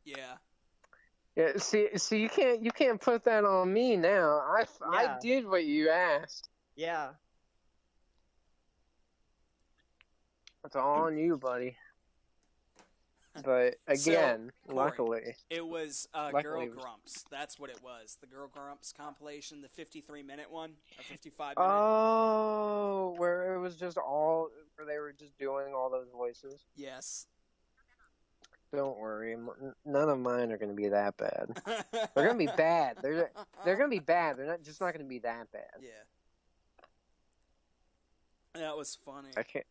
Yeah. Yeah, see, you can't put that on me now. I Yeah. did what you asked. Yeah. It's all on you, buddy. But again, So, Corey, luckily, it was Girl luckily, Grumps. That's what it was. The Girl Grumps compilation, the 53-minute one, or 55-minute. oh, where it was just all where they were just doing all those voices. Yes. Don't worry, none of mine are going to be that bad. They're going to be bad. They're going to be bad. They're not going to be that bad. Yeah. That was funny. I can't.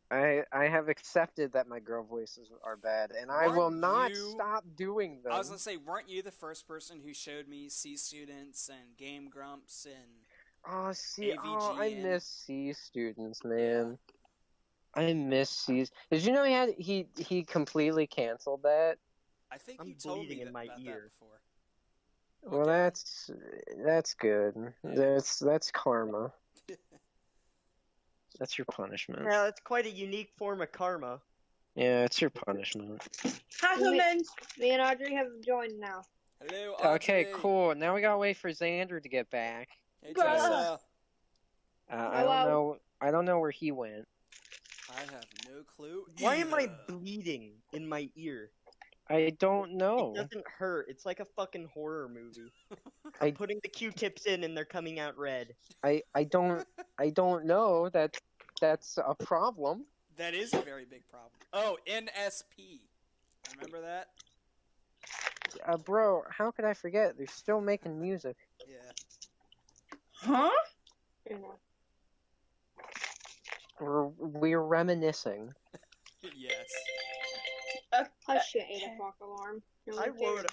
I have accepted that my girl voices are bad, and I will not stop doing them. I was gonna say, weren't you the first person who showed me C Students and Game Grumps and I miss C Students, man. I miss C's. Did you know he completely canceled that? I think I'm you told me bleeding in my about ear. that before. Well, that's good. Yeah. That's karma. That's your punishment. Yeah, that's quite a unique form of karma. Yeah, it's your punishment. Hi, humans. Me and Audrey have joined now. Hello, Audrey. Okay, cool. Now we gotta wait for Xander to get back. Hey, Tessa. I don't know where he went. I have no clue. Why am I bleeding in my ear? I don't know. It doesn't hurt. It's like a fucking horror movie. I'm putting the Q-tips in and they're coming out red. I don't know that's a problem. That is a very big problem. Oh, NSP. Remember that? Bro, how could I forget? They're still making music. Yeah. Huh? We're reminiscing. Yes. Hush your 8 o'clock alarm. No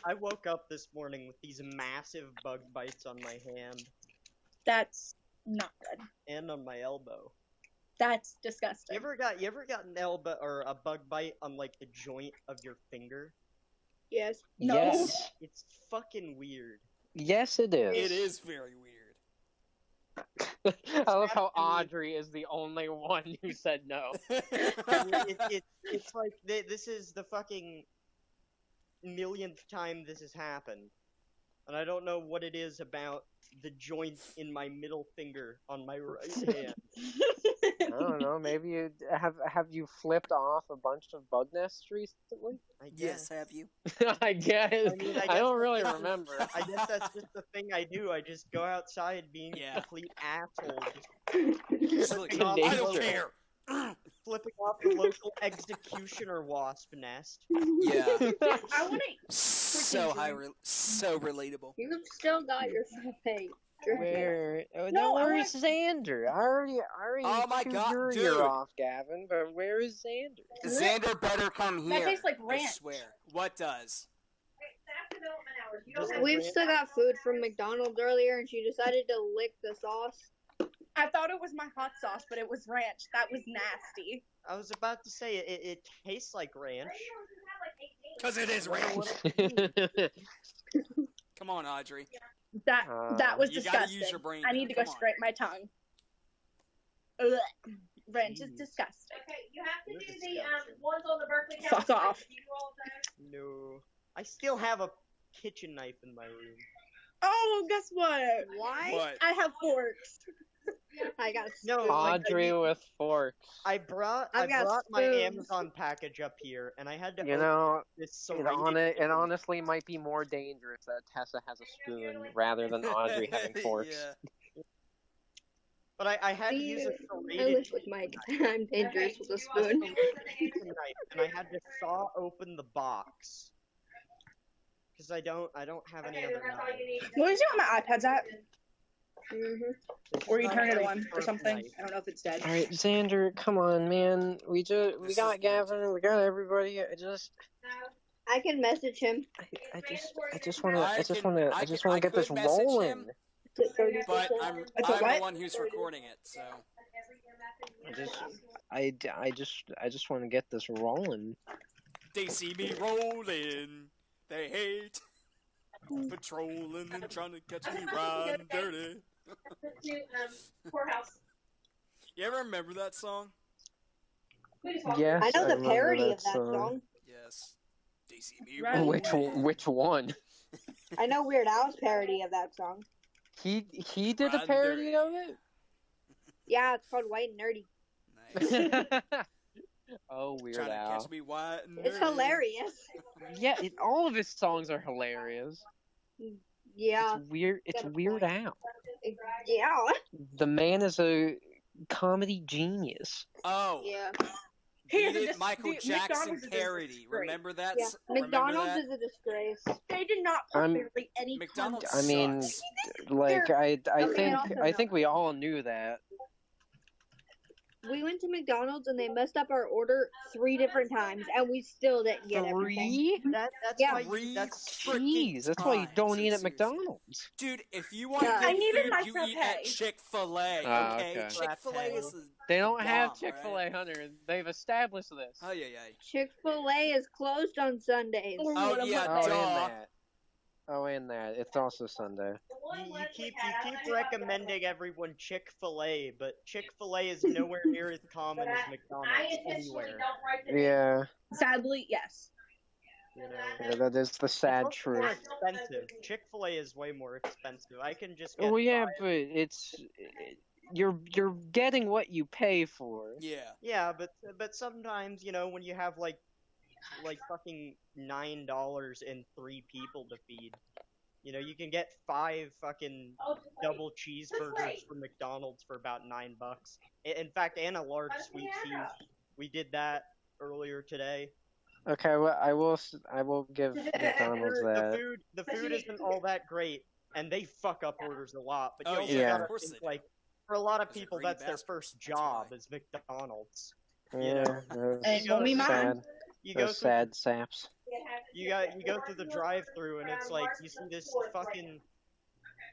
I woke up this morning with these massive bug bites on my hand That's not good. and on my elbow. That's disgusting. You ever got an elbow or a bug bite on like the joint of your finger? Yes. No. Yes. It's fucking weird. Yes, it is. It is very weird. I love how Audrey is the only one who said no. It's like this is the fucking millionth time this has happened, and I don't know what it is about the joint in my middle finger on my right hand. I don't know. Maybe you have you flipped off a bunch of bug nests recently? I Yes, guess. have you? I guess. I don't really that's- remember. I guess that's just the thing I do. I just go outside being a complete asshole, Just like, off I the don't local- care. flipping off the local executioner wasp nest. Yeah. I want to. So so relatable. You've still got your paid. Where? Oh, No, no, I where's Xander? I already Oh my chewed God, your dude. ear off, Gavin. But where is Xander? Xander better come That here. tastes like I ranch. swear. What does? We've still got food from McDonald's earlier, and she decided to lick the sauce. I thought it was my hot sauce, but it was ranch. That was nasty. I was about to say it tastes like ranch. Because it is ranch. Come on, Audrey. That was You gotta disgusting. use your brain I now, need to come go on. scrape my tongue. Ugh. Ranch is disgusting. Okay, you have to You're do disgusting. the ones on the Berkeley Fuck County off. site. Do you do all of those? No, I still have a kitchen knife in my room. Oh, guess what? Why? What? I have forks. I got No, spoon. Audrey with forks. I brought I've got my spoons. Amazon package up here, and I had to You open know, this it honestly might be more dangerous that Tessa has a spoon rather than Audrey having forks. Yeah. But I had to use a I serrated live with Mike. I'm dangerous with a spoon. kitchen knife, and I had to saw open the box because I don't have any Okay, other then that's all knife. you need. What is it on my iPad's at? Mm-hmm. Or you Not turn it very on or sharp something. knife. I don't know if it's dead. All right, Xander, come on, man. We This got is Gavin, we got everybody. I can message him. I just want to get this could message rolling. him, At 30%. but I'm It's a the what? one who's recording it, so. I just want to get this rolling. They see me rolling. They hate patrolling and trying to catch me riding dirty. This new courthouse. You ever remember that song? We just walked Yes, I know the remember parody that of that song. Yes. They see me Right. rolling. Which one? I know Weird Al's parody of that song. He did a Run parody dirty. of it? Yeah, it's called White and Nerdy. Nice. Oh, Weird Trying to Al. catch me white and It's nerdy. hilarious. Yeah, all of his songs are hilarious. Yeah. It's weird. It's Weird Al. Yeah. The man is a comedy genius. Oh, Yeah. he Here's a did dis- Michael the- Jackson McDonald's is a parody. disgrace. Remember that? Yeah. Remember McDonald's that? is a disgrace. They did not I'm- parody any McDonald's content. I mean, sucks. like I Okay, think also I no. think we all knew that. We went to McDonald's and they messed up our order 3 different times, and we still didn't get everything. 3? That's Yeah. why Three that's freaking Jeez, that's why you don't times, eat at seriously. McDonald's. Dude, if you want Yeah. good I needed food, my you eat at frappe. Chick-fil-A, Ah, okay? okay. Chick-fil-A is the... They don't have Bomb, Chick-fil-A, Hunter. They've established this. Oh, yeah, yeah. Chick-fil-A is closed on Sundays. Or Oh, whatever. yeah, Oh, and duh. that. Oh, and that. It's also Sunday. you keep recommending everyone Chick-fil-A, but Chick-fil-A is nowhere near as common as McDonald's anywhere. Yeah, Sadly, yes. You know, yeah, that is the it's sad also more truth. expensive. Chick-fil-A is way more expensive. I can just get Well, yeah, but you're getting what you pay for. Yeah. yeah, but sometimes when you have like fucking $9 and 3 people to feed, you can get 5 fucking double cheeseburgers from McDonald's for about $9. In fact, and a large sweet tea. We did that earlier today. Okay, well, I will give McDonald's that. The food isn't all that great, and they fuck up orders a lot. But you Oh, also yeah, gotta of course think, they do. like, for a lot of Those are people, greedy that's their bastards. first That's job why. is McDonald's. Yeah, And go only to mine. sad. You go Those through sad saps. you go through the drive-through, and it's like you see this fucking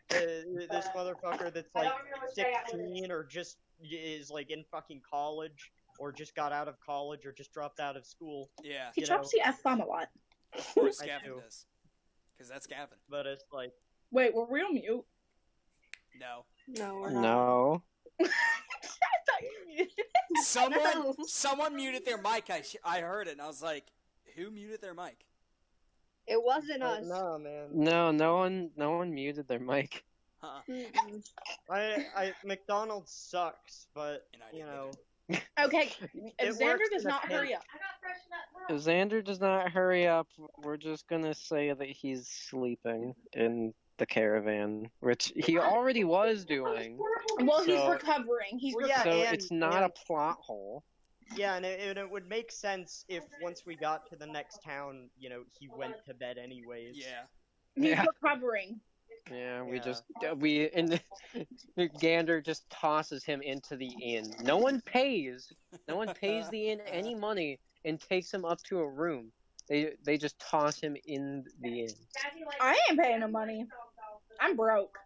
this motherfucker that's like 16 or just is like in fucking college or just got out of college or just dropped out of school. Yeah. He You drops the F-bomb a lot. Of course I Gavin do. does. Because that's Gavin. But it's like Wait, were we on mute? No. No, we're not. No. I thought you were muted. No. Someone muted their mic. I heard it, and I was like, who muted their mic? It wasn't us. no, man. No one muted their mic. Huh. Mm-mm. McDonald's sucks, but And I didn't either. Okay, if It Xander works does in a not pinch. hurry up. If Xander does not hurry up, we're just gonna say that he's sleeping in the caravan, which he already was doing. Well, he's So- recovering. He's Well, yeah, So and- it's not a and- plot hole. Yeah, and it would make sense if once we got to the next town, he went to bed anyways. Yeah. he's Yeah. recovering. Yeah, Yeah. Gander just tosses him into the inn. No one pays the inn any money and takes him up to a room. They just toss him in the inn. I ain't paying him money. I'm broke.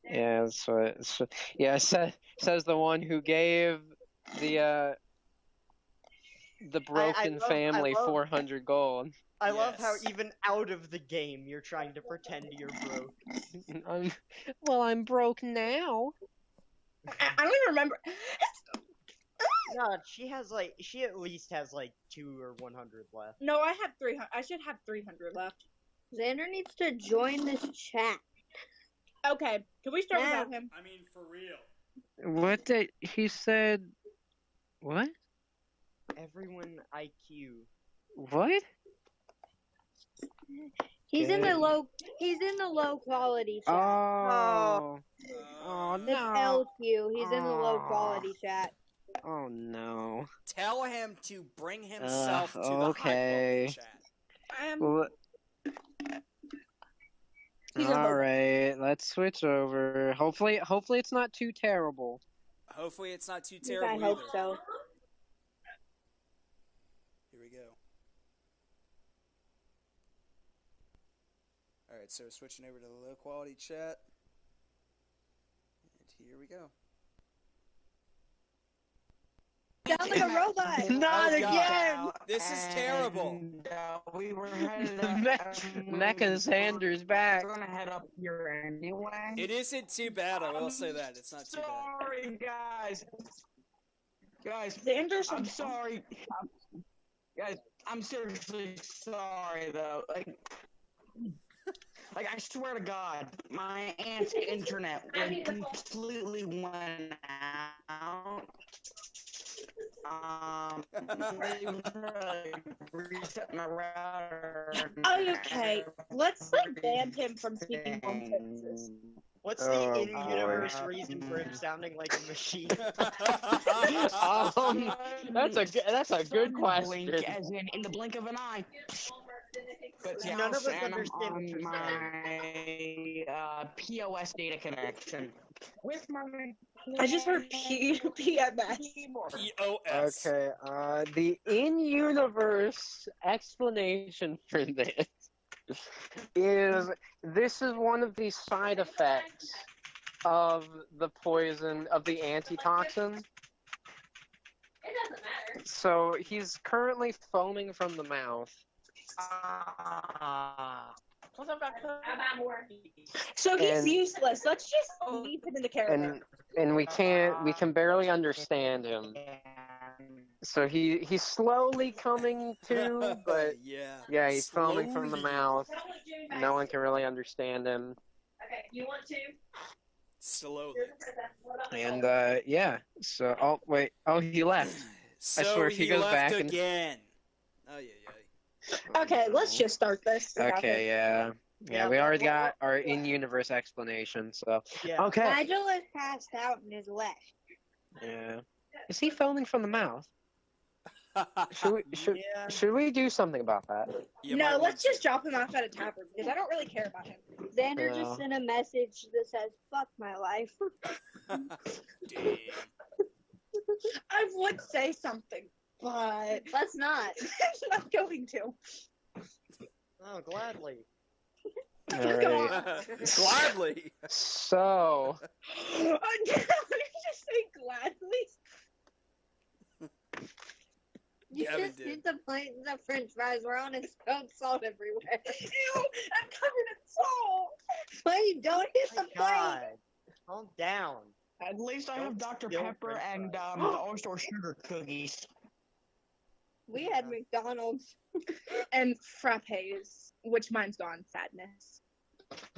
Yeah, says the one who gave the broken I family love- 400 gold. I love how Yes. even out of the game you're trying to pretend you're broke. I'm broke now. I don't even remember. God, she at least has like 2 or 100 left. No, I have 300. I should have 300 left. Xander needs to join this chat. Okay, can we start Yeah. without him? I mean, for real. What did he said? What? Everyone IQ. What? He's in the Okay. He's in the low quality chat. Oh. Oh It's no. LQ. He's in the low quality chat. Oh no. Tell him to bring himself to the okay. high quality chat. I am. Well, He's a all hobo. right, let's switch over. Hopefully it's not too terrible. Hopefully it's not too I terrible hope either. so. Here we go. Alright, so we're switching over to the low quality chat. And here we go. Sound like a robot. Not Oh, again! God. This is terrible. And, we were headed Mecha Sanders back. We're gonna head up here anyway. It isn't too bad, I will say that. It's not too bad. Sorry, guys. Guys, Xander's I'm sorry. Guys, I'm seriously sorry though. Like I swear to God, my aunt's internet completely went out. They reset my router. Okay, let's like ban him from speaking home sentences. What's the Oh, in-universe boy. reason for him sounding like a machine? That's a good question. Blink as in the blink of an eye. But yeah, None of us Sam, I'm understand what you're on my POS data connection with my. I just heard PMS. POS. Okay, the in-universe explanation for this is one of the side effects of the poison, of the antitoxin. It doesn't matter. So he's currently foaming from the mouth. I'll buy more. So he's And- useless. Let's just leave him in the caravan. And we can barely understand him. So he's slowly coming to, but yeah, he's foaming from the Slowly. mouth. How much do you guys- No one can really understand him. Okay, you want to? Slowly. And yeah. So he left. So swear if he goes left back and- again. Oh yeah. Okay, let's just start this. Okay, yeah. Yeah, We but already what- got our in-universe explanation, so Yeah. okay. Nigel is passed out and is left. Yeah. Is he foaming from the mouth? Should we do something about that? You No, might let's want just to. drop him off at a tavern because I don't really care about him. Xander Yeah. just sent a message that says, fuck my life. Damn. I would say something, but Let's not. I'm not going to. Oh, gladly. All Go right. on. Gladly. So, Did you just say gladly? You Gavin just did. need the plate and the french fries. We're on his spilled salt everywhere. Ew, I'm covered in salt. Wait, don't hit the My plate. God. Calm down. At least I Don't have Dr. steal Pepper french and fries. the oyster sugar cookies. We had McDonald's. And frappes, which mine's gone. Sadness.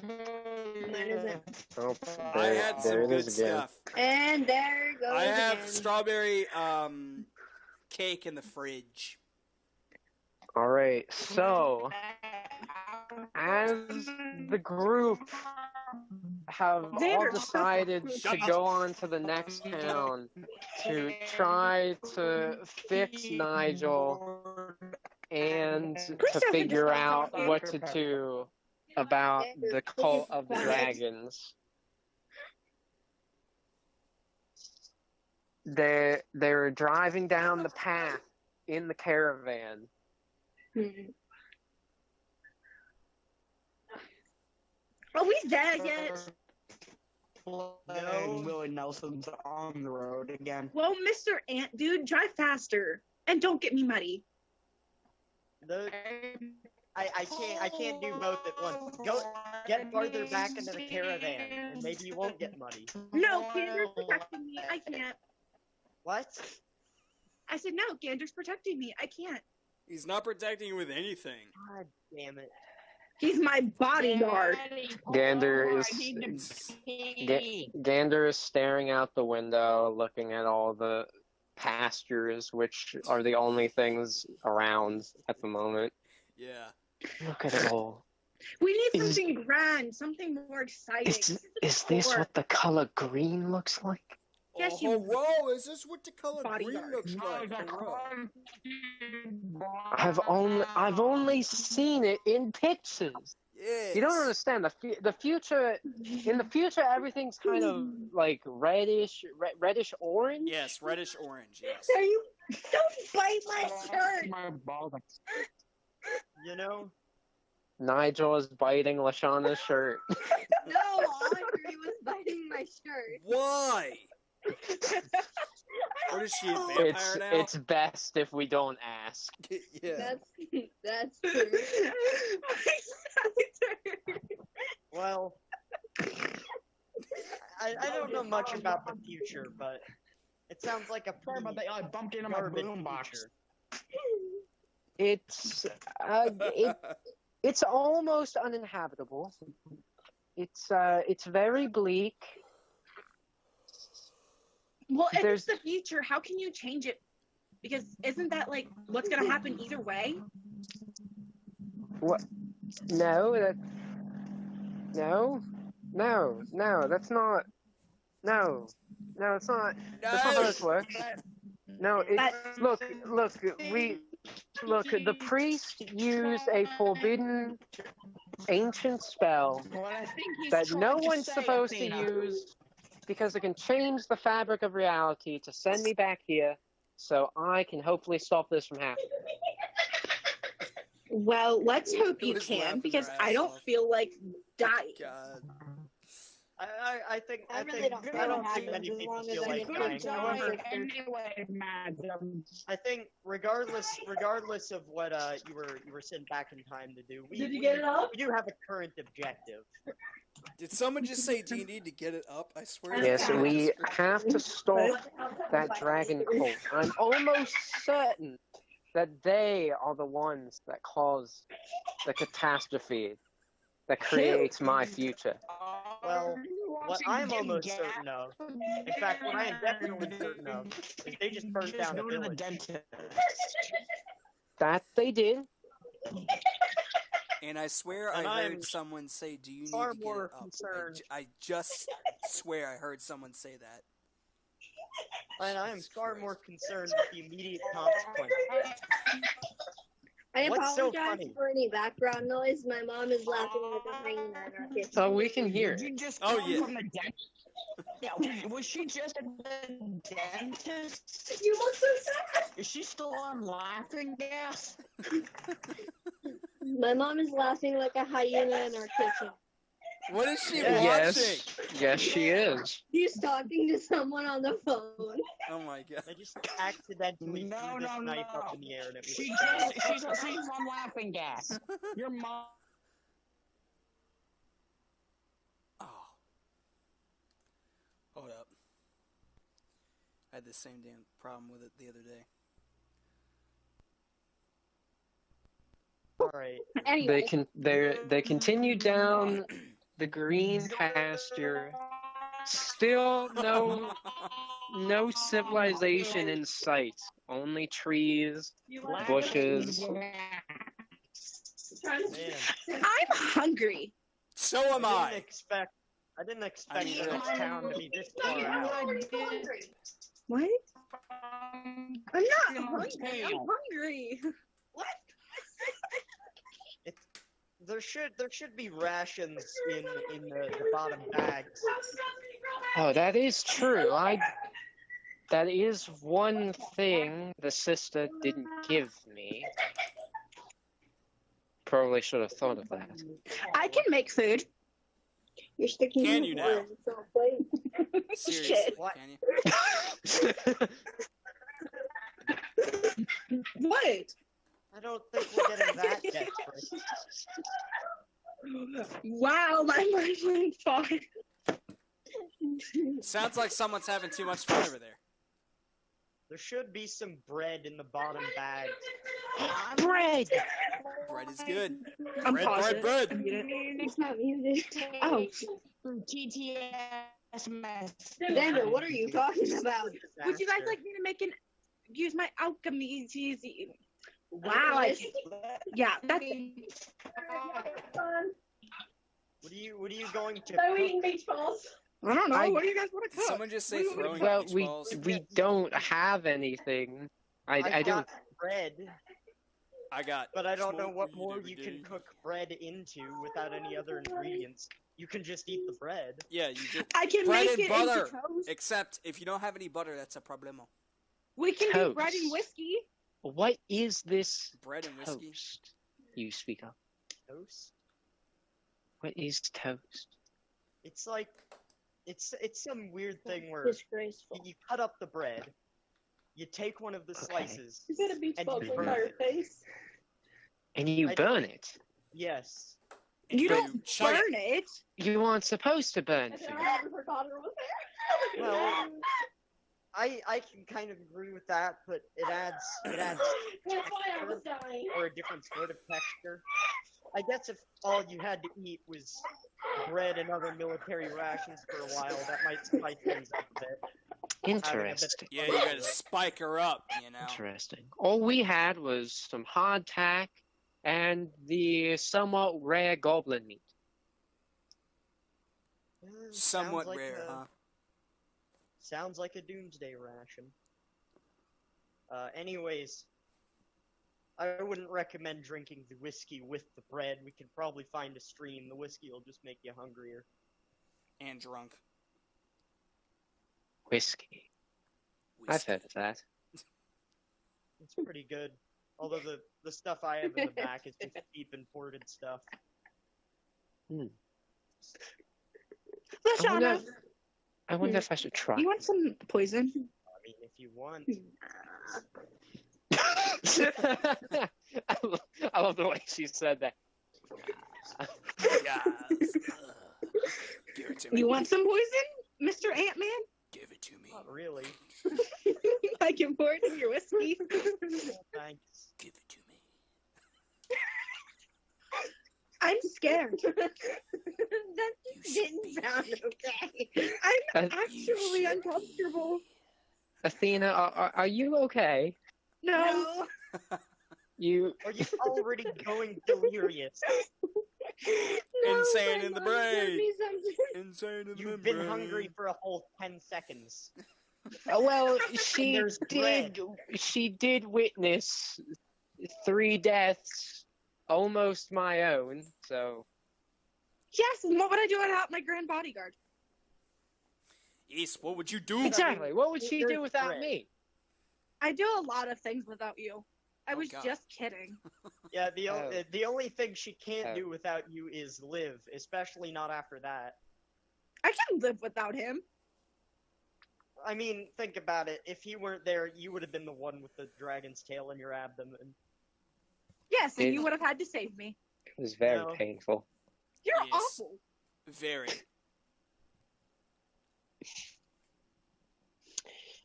Mine isn't. oh, I there- had there some it good is again. stuff. And there it goes I have again. strawberry cake in the fridge. All right. So, as the group have all Xander, decided shut to up. go on to the next town to try to fix Nigel and to figure out what to do about the cult of the dragons. They were driving down the path in the caravan. Hmm. Are we there yet? No. Willie Nelson's on the road again. Well, Mr. Ant Dude, drive faster. And don't get me muddy. I can't do both at once. Get farther back into the caravan, and maybe you won't get muddy. No, Gander's protecting me. I can't. What? I said, no, Gander's protecting me. I can't. He's not protecting you with anything. God damn it. He's my bodyguard. Gander is I need to pee. Gander is staring out the window, looking at all the pastures, which are the only things around at the moment. Yeah. Look at it all. We need Is- something grand, something more exciting. Is this Or- what the color green looks like? Yes, Oh, you- whoa, is this what the color Bodyguard. green looks like? I've only seen it in pictures. Yes. You don't understand the future. In the future, everything's kind of like reddish orange. Yes, reddish orange, yes. Are you? Don't bite my shirt. My balls. You know? Nigel is biting Lashana's shirt. No, Audrey was biting my shirt. Why? What is she, a vampire now? It's best if we don't ask. Yeah. That's true. Well, I don't know much about the future, but it sounds like a Sorry about that. I bumped into my garbage boombox. future. It's it's almost uninhabitable. It's very bleak. Well, if There's- it's the future, how can you change it? Because isn't that like what's gonna happen either way? What? No, that's not. No, it's not. That's not how this works. No, it's look. The priest used a forbidden ancient spell What I think he's that trying no to one's say, supposed to Athena. use because it can change the fabric of reality to send me back here, so I can hopefully stop this from happening. Well, let's hope Who you was can, laughing because their I ass don't off? feel like dying. God. I think I really don't care I don't what think many happens as people long as feel I like get dying. to my sister. Anyway, madam. I think regardless of what you were sent back in time to do, Did you get it up? we do have a current objective. Did someone just say, do you need to get it up? I swear. Yes, that's what I we just heard. have to stop that dragon cult. I'm almost certain that they are the ones that cause the catastrophe that creates my future. Well, what I'm almost certain of, in fact, what I am definitely certain of, is they just burned down a Go to the village. dentist. That they did. And I swear And I I'm heard someone say, do you need far to get more it up? concerned. I just swear I heard someone say that. And I am Jesus far Christ. more concerned with the immediate consequences. I What's so apologize funny? for any background noise. My mom is laughing like a hyena in our kitchen. So we can hear Did you it. just Oh, come yeah. from the dentist? Yeah, was she just at the dentist? You look so sad. Is she still on laughing gas? My mom is laughing like a hyena in our kitchen. What is she Yes, watching? yes, she is. She's talking to someone on the phone. Oh my god. I just accidentally No, threw this no, knife no. up in the air and it was She's on laughing gas. Your mom. Oh. Hold up. I had the same damn problem with it the other day. Alright. Anyway, They continue down the green pasture. Still no civilization in sight. Only trees, bushes. Man, I'm hungry. So am I I. didn't expect mean, the next town to be this far Yeah. out. What? I'm not hungry. Tail. I'm hungry. What? There should be rations in the bottom bags. Oh, that is true. That is one thing the sister didn't give me. Probably should have thought of that. I can make food. you're sticking Can your you now? words in the plate. Seriously, What? can you? What? I don't think we're getting that desperate. Wow, my mind went far. Sounds like someone's having too much fun over there. There should be some bread in the bottom bags. Bread! Bread is good. I'm Bread, pausing. bread, bread. It's not muted. Oh, TTS mess. Xander, what are you talking about? would you guys like me to use my alchemy? Wow. Yeah, that's What are you going to So cook? eating beach balls. I don't know. I- What do you guys want to Did cook? someone just say throwing Well, beach we balls? don't have anything. I I've don't. got bread, I got. but I don't know smoke what weed more every you day. can cook bread into without any other ingredients. You can just eat the bread. Yeah, you just. I can Bread make and it butter. into toast. Except if you don't have any butter, that's a problemo. We can do bread and Toast. whiskey. What is this Bread and whiskey. toast you speak of? Toast. What is toast? It's like, it's some weird thing where Disgraceful. you cut up the bread, you take one of the slices. You got a beach And ball you in burn your it. face. And you I- burn it. Yes. And You then don't chug it. burn it. You aren't supposed to burn And food. then her daughter was there. Well, I can kind of agree with that, but it adds That's why I was dying. or a different sort of texture. I guess if all you had to eat was bread and other military rations for a while, that might spice things up a bit. Interesting. Yeah, you gotta spike her up, you know. Interesting. All we had was some hardtack and the somewhat rare goblin meat. Somewhat Sounds like rare, a- huh? Sounds like a doomsday ration. Anyways, I wouldn't recommend drinking the whiskey with the bread. We could probably find a stream. The whiskey will just make you hungrier. And drunk. Whiskey. I've heard of that. It's pretty good. Although the stuff I have in the back is just cheap imported stuff. Lashana, I wonder if I should try. you want some poison? I mean, if you want. I love the way she said that. Yes. Give it to me. You want some poison, Mr. Ant-Man? Give it to me. Not really. I can pour it in your whiskey. Thanks. Give it to me. I'm scared. That just didn't sound okay. I'm Uh, actually uncomfortable. Athena, are you okay? No. You Are you already going delirious? Insane in the my mom brain. sent me something. Insane in the You've been membrane. hungry for a whole 10 seconds. well, she There's did. She did witness 3 deaths, almost my own. So Yes, and what would I do without my grand bodyguard? Yes, what would you do? exactly, what would she do There's without bread. me? I do a lot of things without you. I Oh, was God. just kidding. Yeah, Oh. the only thing she can't Oh. do without you is live, especially not after that. I can live without him. I mean, think about it. If he weren't there, you would have been the one with the dragon's tail in your abdomen. Yes, and It- you would have had to save me. It was very No. painful. You're Yes. awful. Very.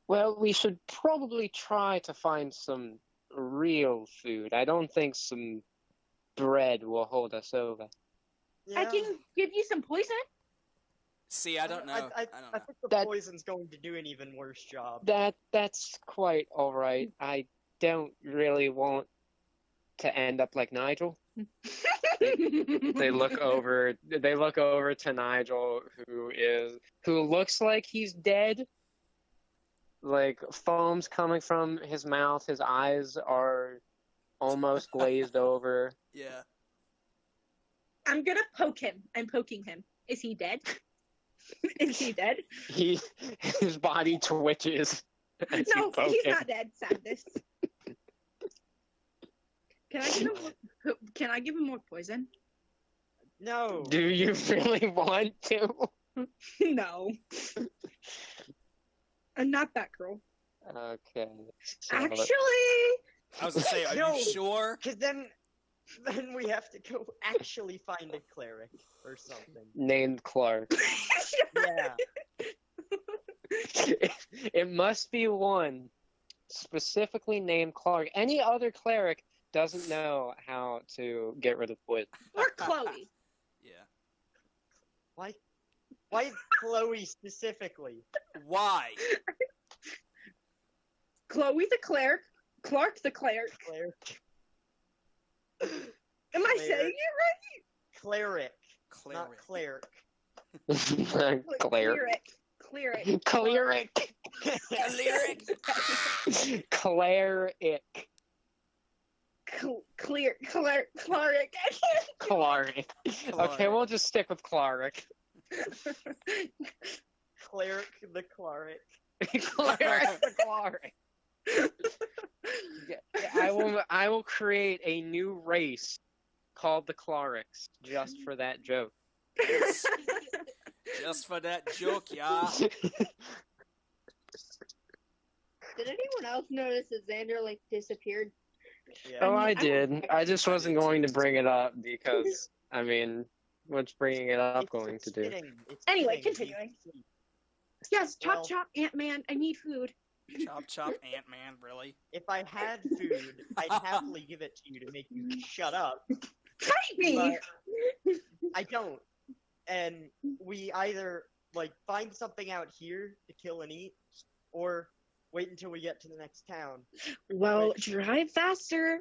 Well, we should probably try to find some real food. I don't think some bread will hold us over. I can give you some poison. See, I don't know. I don't know. think the That- poison's going to do an even worse job. That's quite all right. I don't really want to end up like Nigel. They look over to Nigel, who looks like he's dead. Like foam's coming from his mouth, his eyes are almost glazed over. Yeah. I'm gonna poke him. I'm poking him. Is he dead? Is he dead? His body twitches as you No, poke he's him. not dead. Sadness. Can I give him more poison? No. Do you really want to? No. I'm not that girl. Okay. So, Actually, I was gonna say, are No. you sure? Because then we have to go actually find a cleric or something. named Clark. Yeah. It must be one specifically named Clark. Any other cleric doesn't know how to get rid of poison. or Chloe. Yeah. Why Chloe specifically? Why? Chloe the cleric. Clark the cleric. Cleric. Am I Cleric. saying it Cleric. Not Cleric. cleric. right? Cleric. Cleric. Cleric. Cleric. Cleric. Cleric. Cleric. Clark. Okay, we'll just stick with Clark. Cleric the cleric. Clark the Clark. Yeah, I will create a new race called the Clarks just for that joke. Just for that joke, yeah. Did anyone else notice that Xander like disappeared? Yeah. Oh, I I did. I just I wasn't did going too. to bring it up because, I mean, what's bringing it up It's going to do? fitting. It's Anyway, fitting. continuing. Yes, chop Well- chop, Ant-Man. I need food. Chop chop, Ant-Man, really? If I had food, I'd happily give it to you to make you shut up. Fight me! But I don't. And we either, like, find something out here to kill and eat, or wait until we get to the next town. Well, drive faster.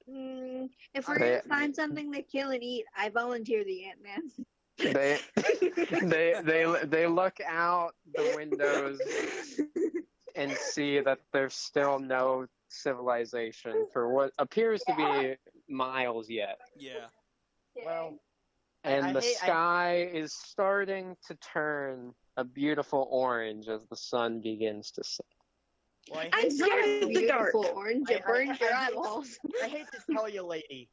If we're gonna find something to kill and eat, I volunteer the Ant-Man. They look out the windows and see that there's still no civilization for what appears to be miles yet. Yeah. Well, And I the hate- sky is starting to turn a beautiful orange as the sun begins to set. well, I I'm hate, scared of the dark. Beautiful orange, it I- burns your I- eyeballs. I hate to tell you, lady,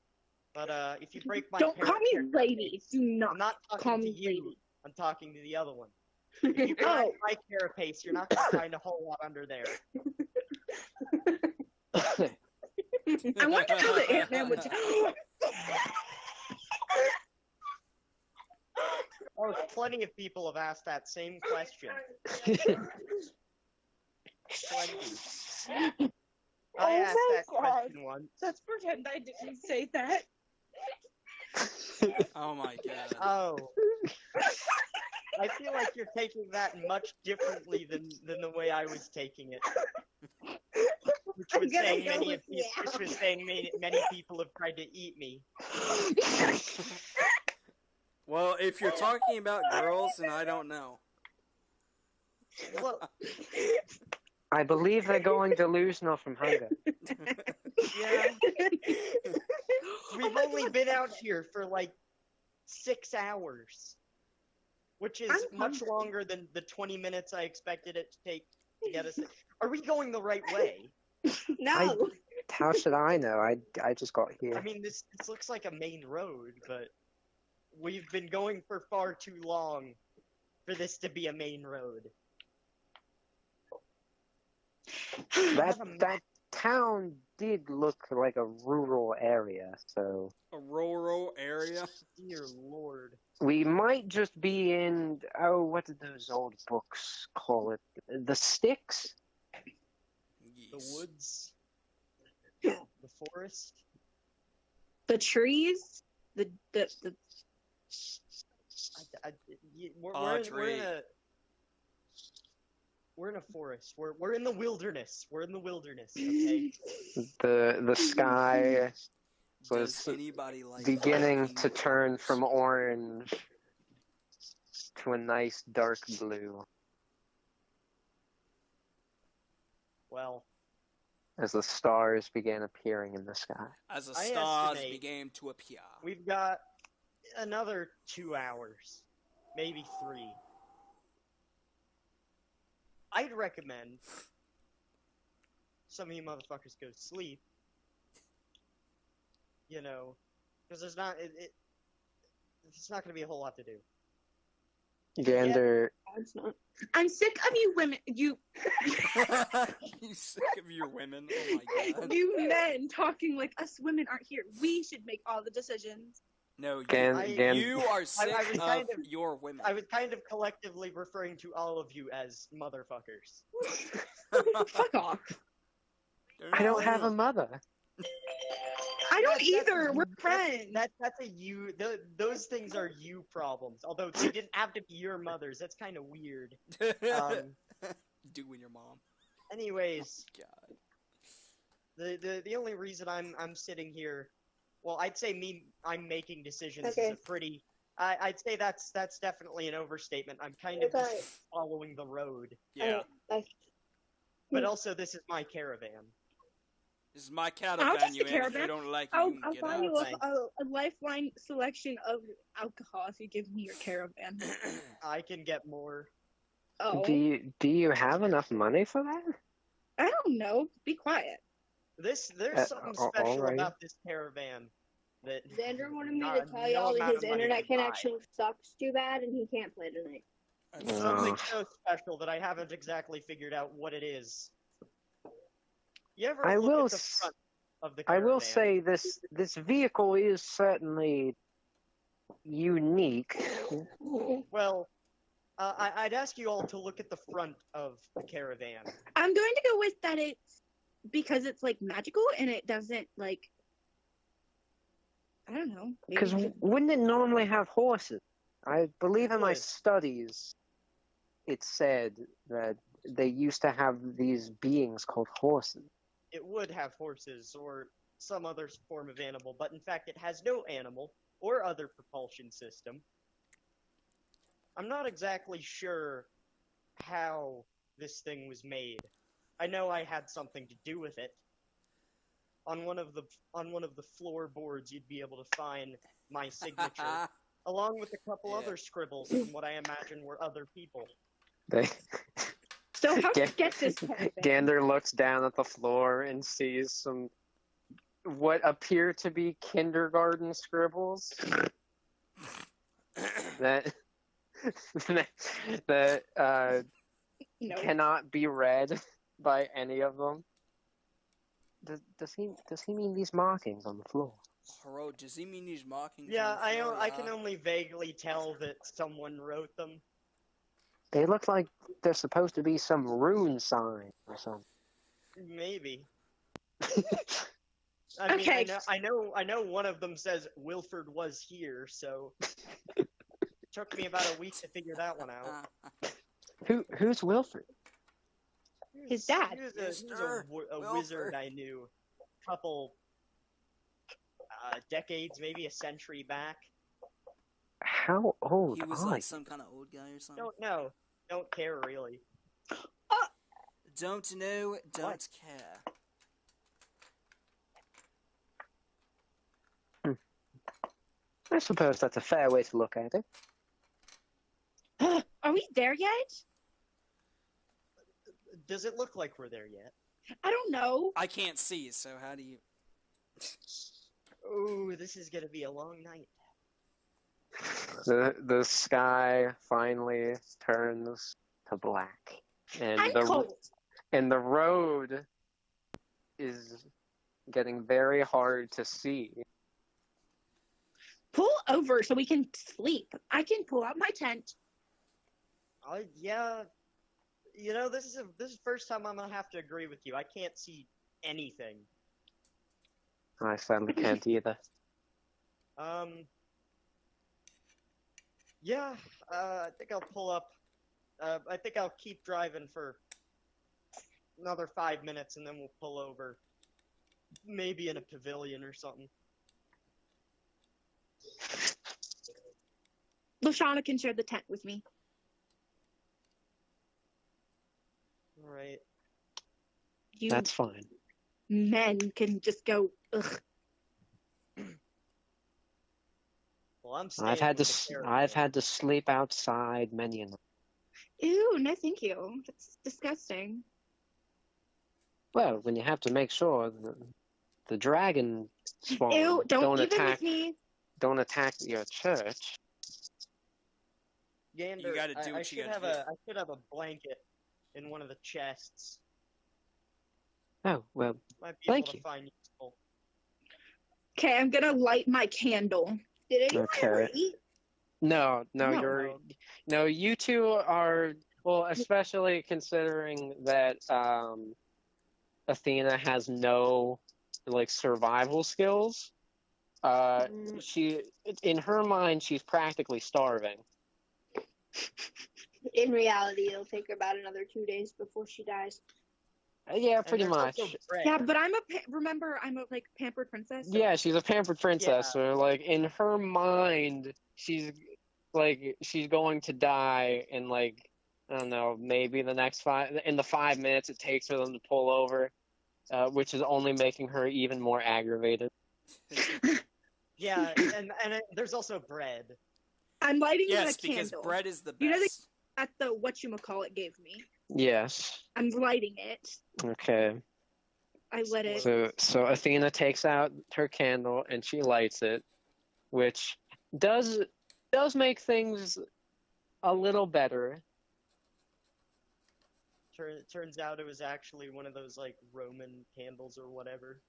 but if you break my Don't call me character lady. Do not. I'm not talking call to me you. lady. I'm talking to the other one. If you break Oh. my carapace, you're not gonna find a whole lot under there. I wonder how the Ant-Man would. Oh, plenty of people have asked that same question. Plenty. I asked that question once. Let's pretend I didn't say that. Oh my god. Oh. I feel like you're taking that much differently than the way I was taking it. Which I'm was gonna saying go many with of these, yeah. which was saying many people have tried to eat me. Well, if you're talking about girls, then I don't know. Well, I believe they're going delusional from hunger. yeah. We've only been out here for like 6 hours, which is I'm much hungry. longer than the 20 minutes I expected it to take to get us. Are we going the right way? No. How should I know? I just got I here. mean, this looks like a main road, but we've been going for far too long for this to be a main road. That town did look like a rural area, so A rural area? Dear Lord. we might just be in, oh, what did those old books call it? The sticks? The Yes. woods? The forest? The trees. The We're Audrey. in a forest. We're in the wilderness. We're in the wilderness, okay? The sky was Does anybody like beginning fucking to turn birds? from orange to a nice dark blue Well, as the stars began appearing in the sky. As the I stars estimate- began to appear. we've got another 2 hours, maybe 3. I'd recommend some of you motherfuckers go to sleep. You know, because there's not it's not gonna be a whole lot to do. Gander, It's not. I'm sick of you women. You You sick of your women? Oh my god. you men talking like us women aren't here. We should make all the decisions. No, Gan, you are sick was of kind of- your women. I was kind of collectively referring to all of you as motherfuckers. Fuck off. I don't have a mother. I don't That's- either. We're friends. That's a you. Those things are you problems. Although they didn't have to be your mothers. That's kind of weird. Um, Doing your mom. anyways, God. the only reason I'm sitting here, well, I'd say I'm making decisions is Okay. a pretty. I'd say that's definitely an overstatement. I'm kind of Okay. just following the road, Yeah. but also this is my caravan. This is my I'll caravan, just you a in. If you caravan. don't like it, I'll you can get buy out. you Thanks. a lifeline selection of alcohol if you give me your caravan. I can get more. Oh, Do you have enough money for that? I don't know. Be quiet. There's something all special right. about this caravan. That Xander wanted me not- to tell no y'all that amount his of money internet can buy. connection sucks too bad and he can't play tonight. That's Oh. Something so special that I haven't exactly figured out what it is. You ever I look will at the s- front of the I caravan? will say this vehicle is certainly unique. Well, I'd ask you all to look at the front of the caravan. I'm going to go with that it's because it's like magical and it doesn't like I don't know. maybe Because it's- wouldn't it normally have horses? I believe in my would. studies, it said that they used to have these beings called horses. It would have horses or some other form of animal, but in fact it has no animal or other propulsion system. I'm not exactly sure how this thing was made. I know I had something to do with it. On one of the floorboards, you'd be able to find my signature, along with a couple Yeah. other scribbles from what I imagine were other people. They, So how Ga- to get this caravan? Gander looks down at the floor and sees some what appear to be kindergarten scribbles that that No. cannot be read by any of them. Does he mean these markings on the floor? Haro, does he mean he's mocking? Yeah, I can only vaguely tell that someone wrote them. They look like they're supposed to be some rune sign or something. Maybe. I mean, Okay. I know one of them says Wilford was here, so took me about a week to figure that one out. Who's Wilfred? His dad. He was a Mr. wizard Wilford. I knew a couple decades, maybe a century back. How old He was are like you? some kind of old guy or something. Don't know. Don't care really. Don't know, don't What? care. I suppose that's a fair way to look at it. Are we there yet? Does it look like we're there yet? I don't know. I can't see, so how do you? Ooh, this is gonna be a long night. The sky finally turns to black, and I'm the cold. and the road is getting very hard to see. Pull over so we can sleep. I can pull out my tent. Yeah. You know, this is the first time I'm gonna have to agree with you. I can't see anything. I sadly can't either. Yeah, I think I'll pull up. I think I'll keep driving for another 5 minutes and then we'll pull over. Maybe in a pavilion or something. Lashana can share the tent with me. Alright. You That's fine. men can just go, ugh. Well, I'm staying I've had with to the caravan. I've had to sleep outside many a night. Ew, no thank you. That's disgusting. Well, when you have to make sure the dragon spawn Ew, don't even attack with me. don't attack your church. Gander, You gotta do I what you should gotta have do. I should have a blanket in one of the chests. Oh well, Might be Thank able to you. find useful. Okay, I'm gonna light my candle. Did anyone Okay. ever eat? no, No. no. You two are well, especially considering that Athena has no like survival skills. She in her mind she's practically starving. In reality, it'll take her about another 2 days before she dies. Yeah, And pretty there's much. also bread. Yeah, but remember I'm a like pampered princess. so- Yeah, she's a pampered princess, Yeah. so like in her mind, she's going to die in like I don't know, maybe the next 5 minutes it takes for them to pull over, which is only making her even more aggravated. Yeah, and there's also bread. I'm lighting Yes, the because candle. bread is the best. You know At the whatchamacallit gave me. Yes. I'm lighting it. Okay. I lit it. So Athena takes out her candle and she lights it, which does make things a little better. Turns out it was actually one of those like Roman candles or whatever.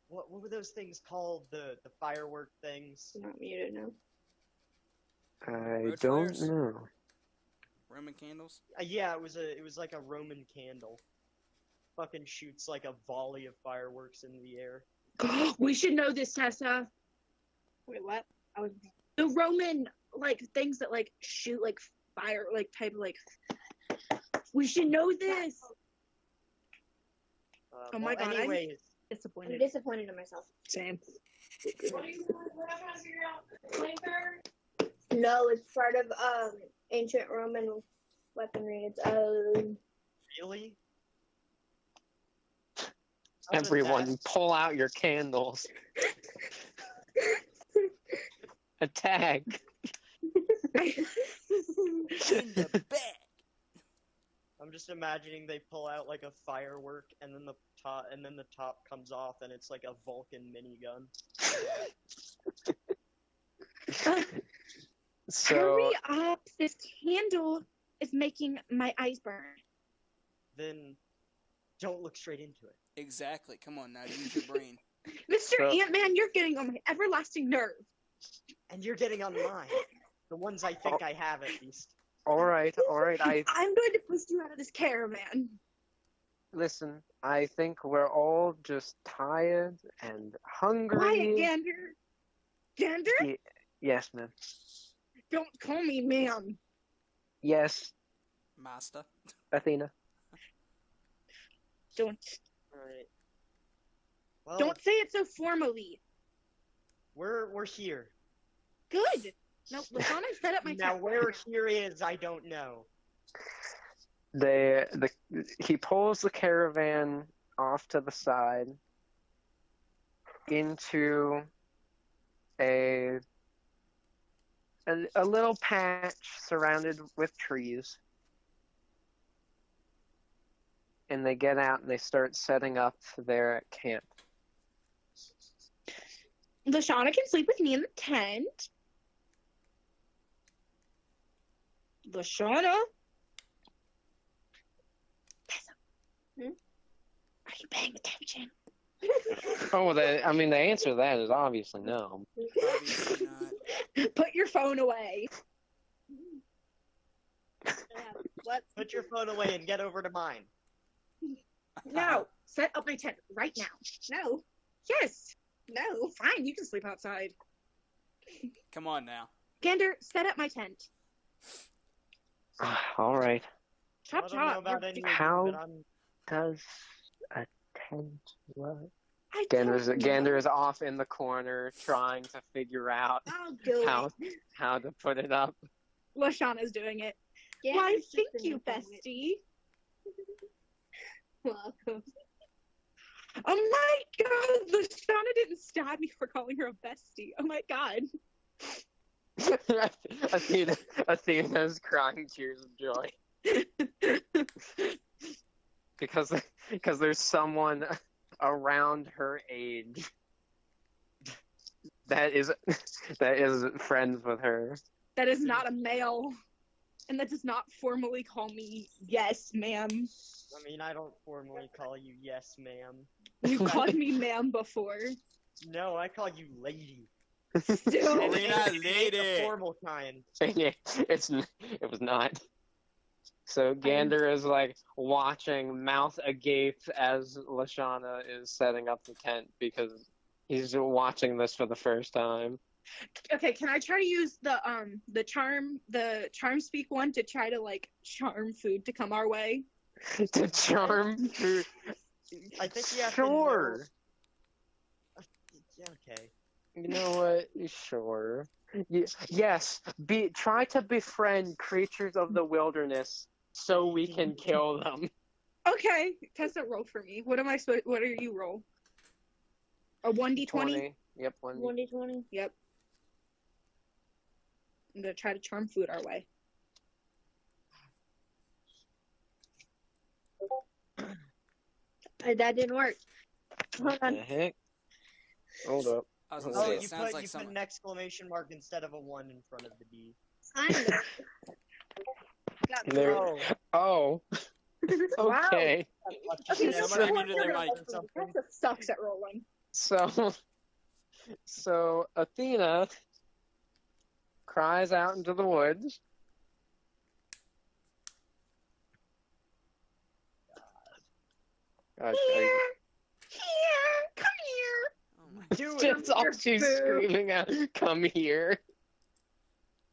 What were those things called? The firework things? I'm not muted now. I Road don't flares? know. Roman candles? Yeah, it was like a Roman candle. Fucking shoots like a volley of fireworks into the air. We should know this, Tessa. Wait, what? I was. The Roman like things that like shoot like fire like type of like. We should know this. Oh my God, I'm Anyways, I'm disappointed. disappointed in myself. Same. No, it's part of ancient Roman weaponry. It's really? Everyone, pull out your candles. Attack. In the back! I'm just imagining they pull out like a firework and then the top comes off and it's like a Vulcan minigun. So Hurry up! This candle is making my eyes burn. Then don't look straight into it. Exactly. Come on now, use your brain. Mr. So- Ant-Man, you're getting on my everlasting nerve. And you're getting on mine. The ones I think I have at least. all right. I'm going to push you out of this caravan. Listen. I think we're all just tired and hungry. Quiet, Gander. Gander? Yes, ma'am. Don't call me ma'am. Yes, Master. Athena. Don't Alright. Well, don't say it so formally. we're here. Good. No, Lasana set up my Now tent. where here is, I don't know. He pulls the caravan off to the side into a little patch surrounded with trees. And they get out and they start setting up their camp. Lashana can sleep with me in the tent. Lashana? Tessa. Hmm? Are you paying attention? Oh, the answer to that is obviously no. Obviously not. Put your phone away. what? Put your phone away and get over to mine. No. Set up my tent right now. No, Yes. no. Fine, you can sleep outside. Come on now. Gander, set up my tent. All right. I Chop don't know chop. about any of you, How- but I'm Does a tent work? I Gander is off in the corner trying to figure out I'll do how it. how to put it up. Lashana's doing it. Yeah, Why, it's just thank an you, improvement. bestie. Welcome. Oh my god, Lashana didn't stab me for calling her a bestie. Oh my god. Athena's crying tears of joy because there's someone around her age that is friends with her. That is not a male. And that does not formally call me yes, ma'am. I mean, I don't formally call you yes, ma'am. You called me ma'am before. No, I call you lady. Still. And Arena it ain't the lady. formal kind. It was not. So Gander is like watching, mouth agape, as Lashana is setting up the tent because he's watching this for the first time. Okay, can I try to use the charm speak one to try to like charm food to come our way? To charm food. I think you have Sure. to know. Yeah, okay. You know what? Sure. Yes. Try to befriend creatures of the wilderness so we can kill them. Okay, Tessa, roll for me. What are you roll? A 1d20? 20. Yep. 1d20. Yep. I'm gonna try to charm food our way. That didn't work. Hold What the on. heck? Hold up. I was gonna Oh, say, you it sounds put like you put something. an exclamation mark instead of a 1 in front of the D. I know. Got me. There- Oh, Oh. Okay. Okay, Someone so muted their mic. Tessa sucks at rolling. So Athena cries out into the woods. Here, come here. Oh my. Do Just all she's Boo. screaming out, "Come here!"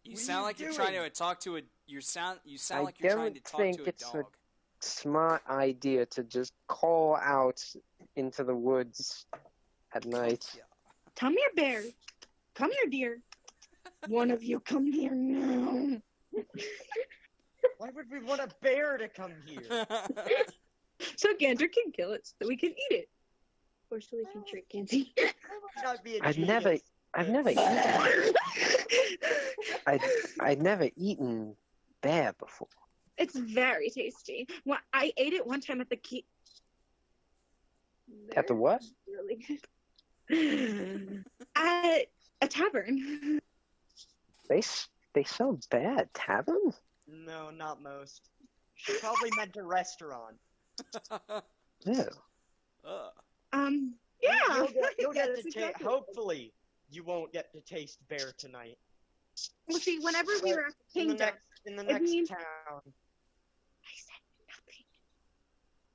You What are sound you like you're trying doing? to talk to a. You sound I like you're trying to don't talk think to a it's a- dog. Smart idea to just call out into the woods at night. Yeah. Come here, bear. Come here, dear. One of you, come here now. Why would we want a bear to come here? So Gander can kill it, so that we can eat it. Or so we can trick Kenzie. Not be a I've never genius. I'd never eaten bear before. It's very tasty. Well, I ate it one time at the At the what? Really good. at a tavern. They sell bear at taverns? No, not most. She probably meant a restaurant. No. Yeah. You'll Yeah, get that's to exactly what it hopefully, you won't get to taste bear tonight. was. Well, see, whenever we were at the In the kingdom, next it means- town. I said nothing.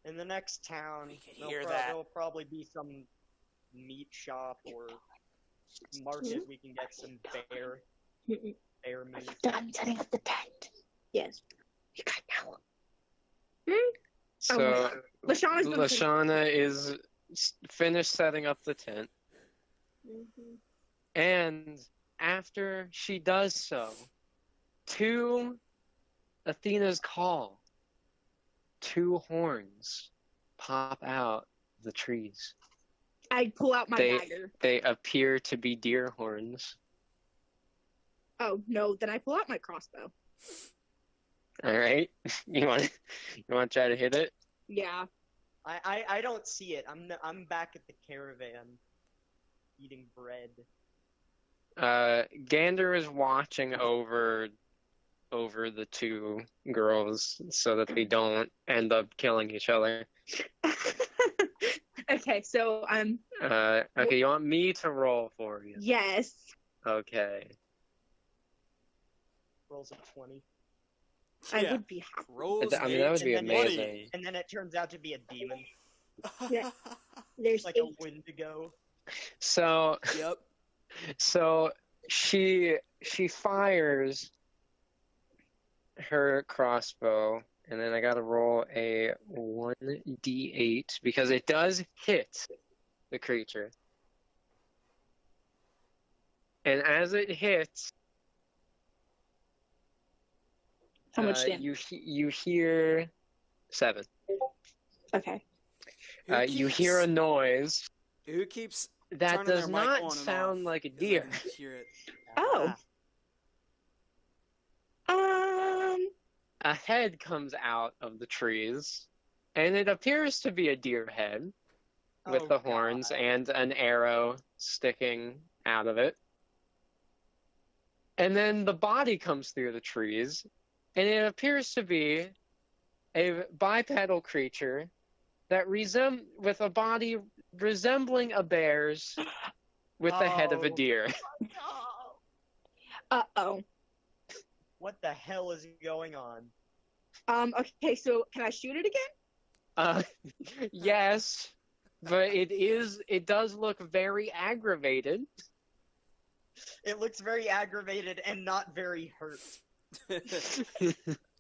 In the next town, We could hear that. there'll probably be some meat shop or market we can get some bear meat. Done setting up the tent. Yes. We got now. So Lashana's been Lashana is finished setting up the tent, Mhm. and after she does so, to Athena's call, two horns pop out of the trees. I pull out my They- dagger. They appear to be deer horns. Oh no, then I pull out my crossbow. All right, you want to try to hit it? Yeah. I don't see it. I'm back at the caravan, eating bread. Gander is watching over the two girls so that they don't end up killing each other. Okay, so Okay, you want me to roll for you? yes. Okay. Rolls a 20, I Yeah. would be happy. Rolls I mean, that would be and then- amazing. and then it turns out to be a demon, Yeah. There's like a 8. Wendigo. So Yep. she fires her crossbow, and then I gotta roll a 1d8 because it does hit the creature. And as it hits, How much damage? you hear 7. Okay. You hear a noise Who keeps that turning their does mic not on and sound off? like a 'Cause I deer. can hear it. Oh. A head comes out of the trees, and it appears to be a deer head with Oh, the horns God. and an arrow sticking out of it. And then the body comes through the trees, and it appears to be a bipedal creature that with a body resembling a bear's with the head of a Oh. deer. Uh-oh. What the hell is going on? Okay, so can I shoot it again? Yes, but it does look very aggravated. It looks very aggravated and not very hurt.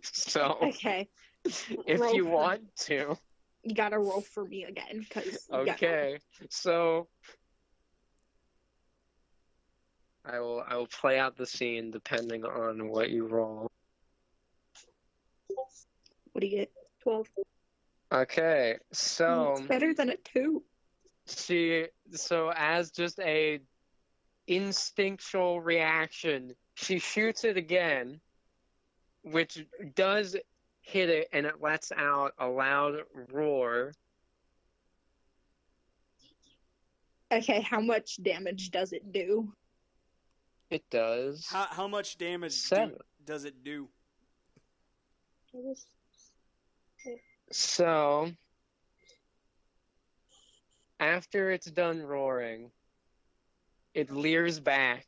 So Okay. if Roll you for- want to. You gotta roll for me again, because Okay. So I will play out the scene depending on what you roll. What do you get? 12. Okay. So It's better than a 2. so as just a instinctual reaction, she shoots it again, which does hit it, and it lets out a loud roar. Okay, how much damage does it do? It does. How much damage 7. does it do? So after it's done roaring, it leers back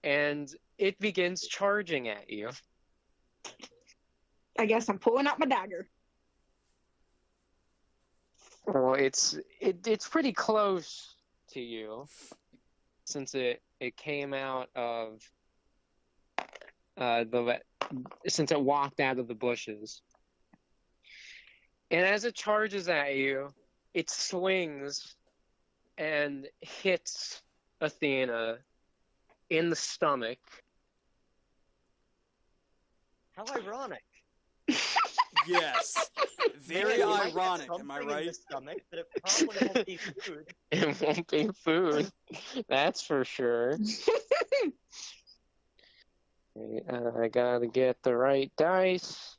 and it begins charging at you. I guess I'm pulling out my dagger. Well, it's pretty close to you, since it came out of since it walked out of the bushes. And as it charges at you, it swings and hits Athena in the stomach. How ironic. Yes. Very Man, you might get ironic, am I something in right? the stomach, but it probably won't be food. It won't be food. That's for sure. Okay, I gotta get the right dice.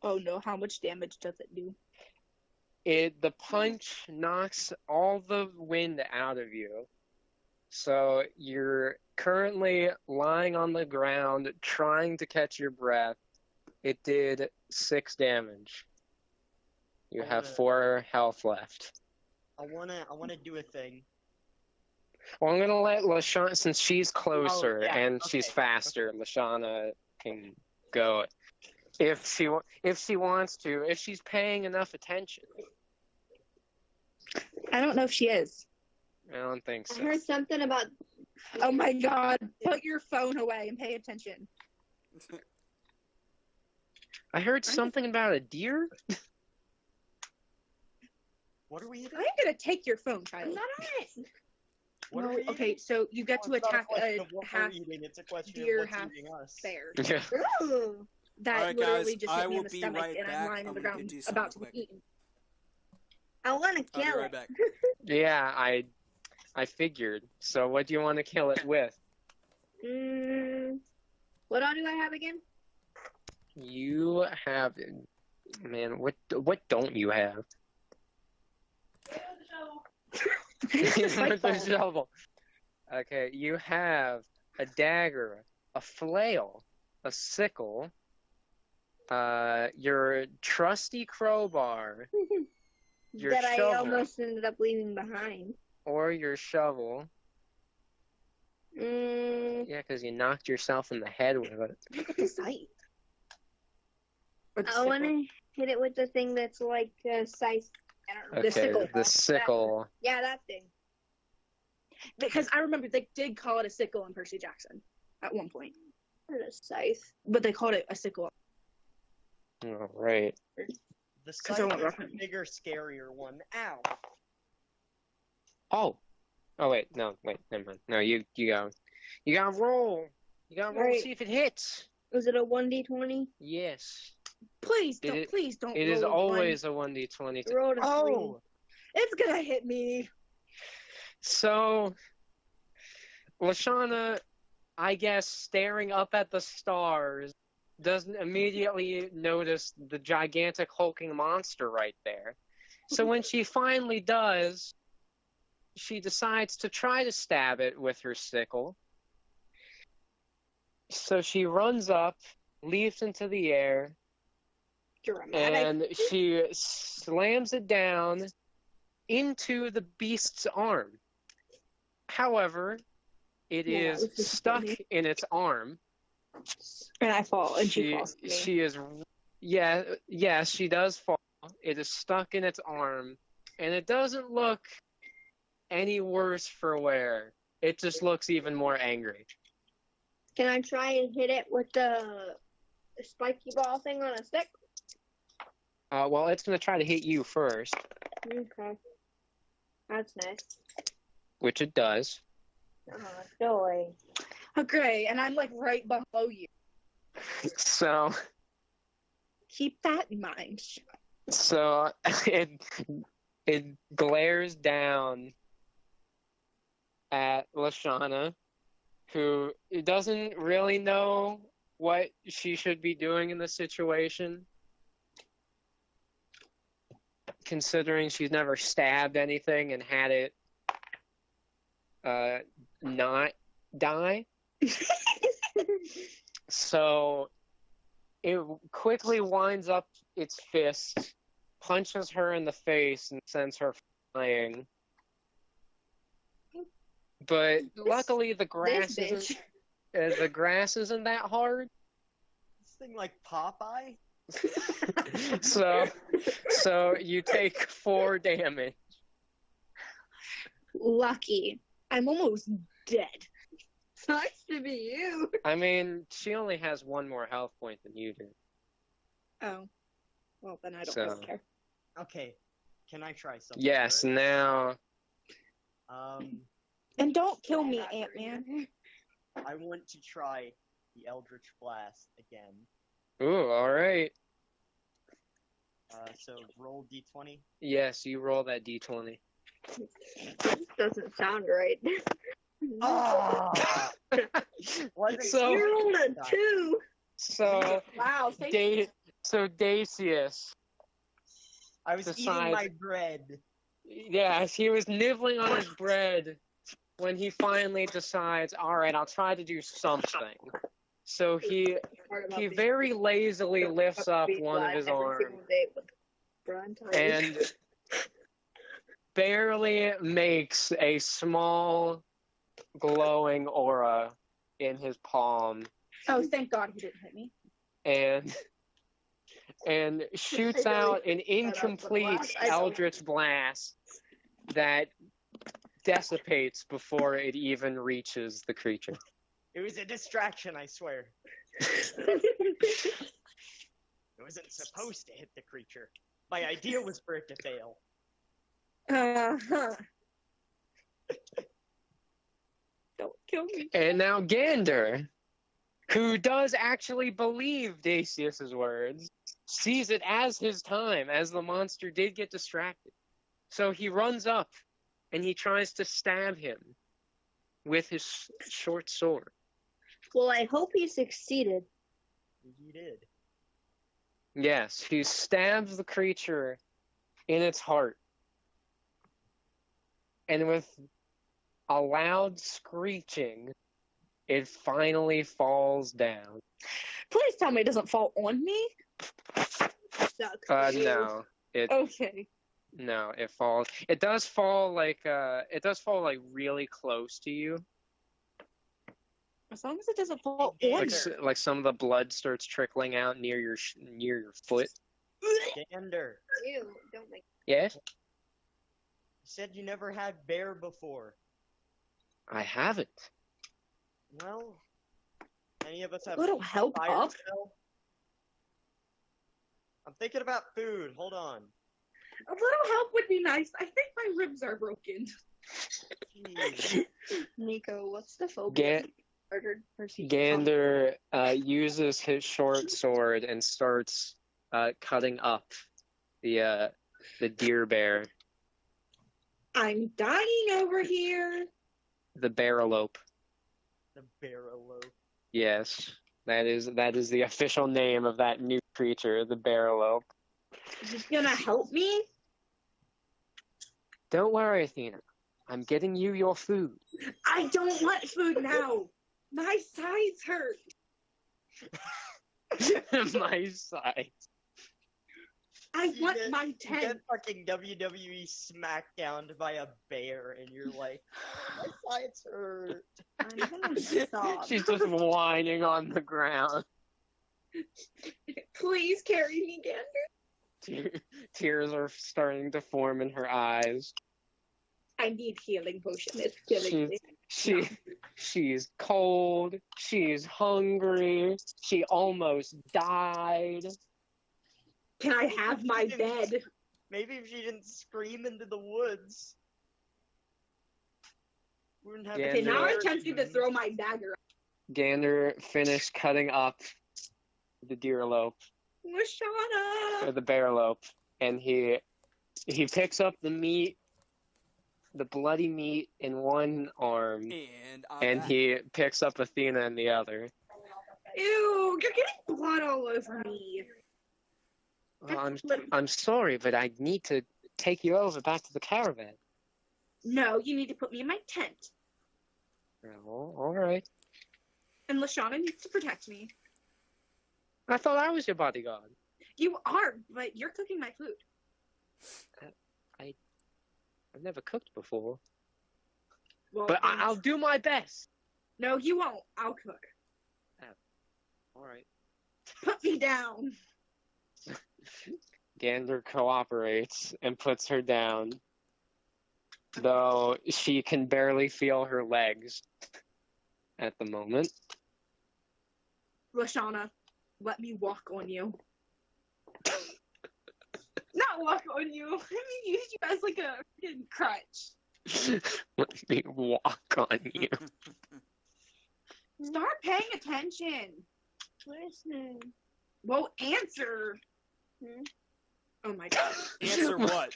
Oh no, how much damage does it do? The punch knocks all the wind out of you. So you're currently lying on the ground trying to catch your breath. It did 6 damage. You have 4 health left. I wanna do a thing. Well, I'm gonna let Lashana, since she's closer and she's okay. faster, Lashana can go if she wants to, if she's paying enough attention. I don't know if she is. I don't think I so. heard something about. Oh my god, put your phone away and pay attention. I heard something about a deer. What are we eating? I'm gonna take your phone, child. I'm not on it. What are No, we okay, eating? so you get Oh, to it's not attack question a of what half we're eating, it's a question deer, of what's half eating us. bear. Yeah. Ooh. That Alright, literally guys, just I hit me in will the be stomach, right and back. I'm lying on the I'm gonna ground do something about to be quick. eaten. I want to I'll be kill right it. back. Yeah, I figured. So what do you want to kill it with? What all do I have again? You have, man, what don't you have? It's like With the that. shovel. Okay, you have a dagger, a flail, a sickle, your trusty crowbar, your that I shovel, almost ended up leaving behind. or your shovel. Yeah, because you knocked yourself in the head with it. Look at the scythe. Or the I want sickle. to hit it with the thing that's like scythe. I don't know. Okay, The sickle. the sickle. Yeah, that thing. Because I remember they did call it a sickle in Percy Jackson at one point, Or a scythe. but they called it a sickle. Oh, right. The 'Cause I scythe want is the weapons. bigger, scarier one. Ow. Oh. Oh wait, no, wait, never mind. No, you gotta roll. You gotta roll Right. see if it hits. Was it a 1d20? Yes. Please It don't, is- please don't. It is roll a one. always a 1d20. I rolled a 3. Oh, it's gonna hit me. So, Lashana, I guess, staring up at the stars, doesn't immediately notice the gigantic hulking monster right there. So when she finally does, she decides to try to stab it with her sickle. So she runs up, leaps into the air, Dramatic. and she slams it down into the beast's arm. However, it Yeah, is this is stuck funny. in its arm. And I fall, and she falls. to me. She is, yes, she does fall. It is stuck in its arm, and it doesn't look any worse for wear. It just looks even more angry. Can I try and hit it with the spiky ball thing on a stick? Well, it's going to try to hit you first, Okay. That's nice. which it does. Oh, joy. Oh, great, and I'm like right below you. So, Keep that in mind. so it glares down at Lashana, who doesn't really know what she should be doing in this situation, considering she's never stabbed anything and had it not die. So it quickly winds up its fist, punches her in the face, and sends her flying. But luckily the grass This isn't bitch. the grass isn't that hard. This thing like Popeye? So you take 4 damage. Lucky. I'm almost dead. Sucks to be you. I mean, she only has 1 more health point than you do. Oh. Well, then I don't So- really care. Okay, can I try something? Yes, first? now And don't kill me, Ant-Man. I want to try the Eldritch Blast again. ooh, alright. So roll d20. Yes, you roll that d20. This doesn't sound right. Ah! Wasn't So- You rolled a 2. So Wow, thank so Dacius, I was eating Decide- my bread. yes, he was nibbling on his bread when he finally decides, alright, I'll try to do something. So he very lazily lifts up one of his arms and barely makes a small glowing aura in his palm Oh, thank God he didn't hit me. and shoots out an incomplete Eldritch Blast that dissipates before it even reaches the creature. It was a distraction, I swear. It wasn't supposed to hit the creature. My idea was for it to fail. Uh-huh. Don't kill me. And now Gander, who does actually believe Dacius's words, sees it as his time, as the monster did get distracted. So he runs up and he tries to stab him with his short sword. Well, I hope he succeeded. He did. Yes, he stabs the creature in its heart. And with a loud screeching, it finally falls down. Please tell me it doesn't fall on me. Sucks. No. Okay. No, it falls. It does fall like really close to you. As long as it doesn't fall Hey, on Like me. like some of the blood starts trickling out near your foot. Gander, Ew, don't make. Yes, you said you never had bear before. I haven't. Well, any of us have Little help fire up. spell? I'm thinking about food. Hold on. A little help would be nice. I think my ribs are broken. Jeez. Nico, what's the phobia? Ga- Murdered person. Gander uses his short sword and starts cutting up the deer bear, I'm dying over here. the barrellope. The barrellope. Yes, that is the official name of that new creature, the barrellope. Is this gonna help me? Don't worry, Athena. I'm getting you your food. I don't want food now. My sides hurt. My side. I You want get- my You 10. get fucking WWE smackdowned by a bear, and you're like, my sides hurt. I'm gonna sob. She's just whining on the ground. Please carry me, Gander. Tears are starting to form in her eyes. I need healing potion. It's killing me. She's cold. She's hungry. She almost died. Can I have my bed? Maybe if she didn't scream into the woods. We wouldn't have Yeah, Okay, now I'm bears tempted to and- throw my dagger. Gander finished cutting up the deerlope, or Lashana! the bearlope, and he picks up the meat, the bloody meat in one arm, And I'm and back. he picks up Athena in the other. Ew, you're getting blood all over me. Well, I'm sorry, but I need to take you over back to the caravan. No, you need to put me in my tent. Oh, all right. And Lashana needs to protect me. I thought I was your bodyguard. You are, but you're cooking my food. I've never cooked before. Well, But then- I'll do my best. No, you won't. I'll cook. All right. Put me down. Gander cooperates and puts her down, though she can barely feel her legs at the moment. Lashana, let me walk on you. Not walk on you. Let me use you as like a freaking crutch. Let me walk on you. Start paying attention. Listen. Well, answer. Oh my god. Answer what?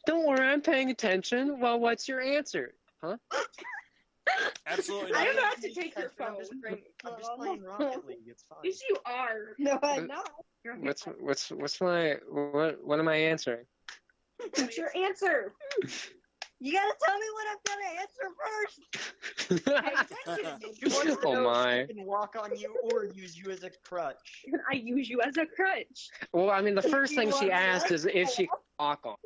Don't worry, I'm paying attention. Well, what's your answer? Absolutely I not. don't have to take your I'm just phone. playing Rocket League. It's fine. Yes, you are. No, I'm not. What am I answering? What's your answer? You gotta tell me what I'm gonna answer first. Pay attention. She wants to Oh know my. if she can walk on you or use you as a crutch. Can I use you as a crutch? Well, I mean, the first thing she asked is if she can walk on.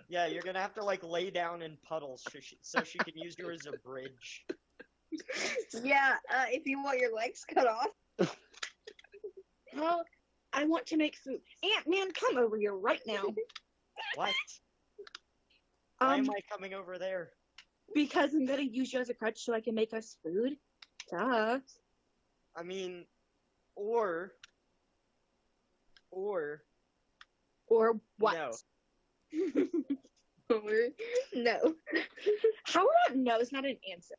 Yeah, you're gonna have to like lay down in puddles so she can use you as a bridge. Yeah, if you want your legs cut off. Well, I want to make food. Ant-Man, come over here right now. What? Why am I coming over there? Because I'm gonna use you as a crutch so I can make us food. Duh. I mean, or Or what? no. Or No. how about no is not an answer?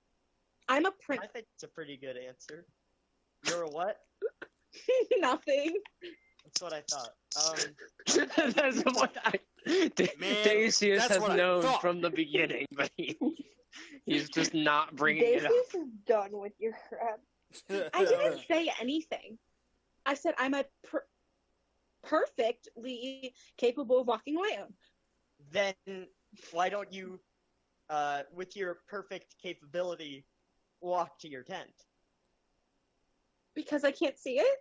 I'm a prince. I think it's a pretty good answer. You're a what? Nothing. That's what I thought. That's what Man, Dacius that's has what I known thought. from the beginning, but he's just not bringing it up. Dacius is done with your crap. I didn't say anything. I said I'm a perfectly capable of walking around. Then why don't you, with your perfect capability, walk to your tent? Because I can't see it?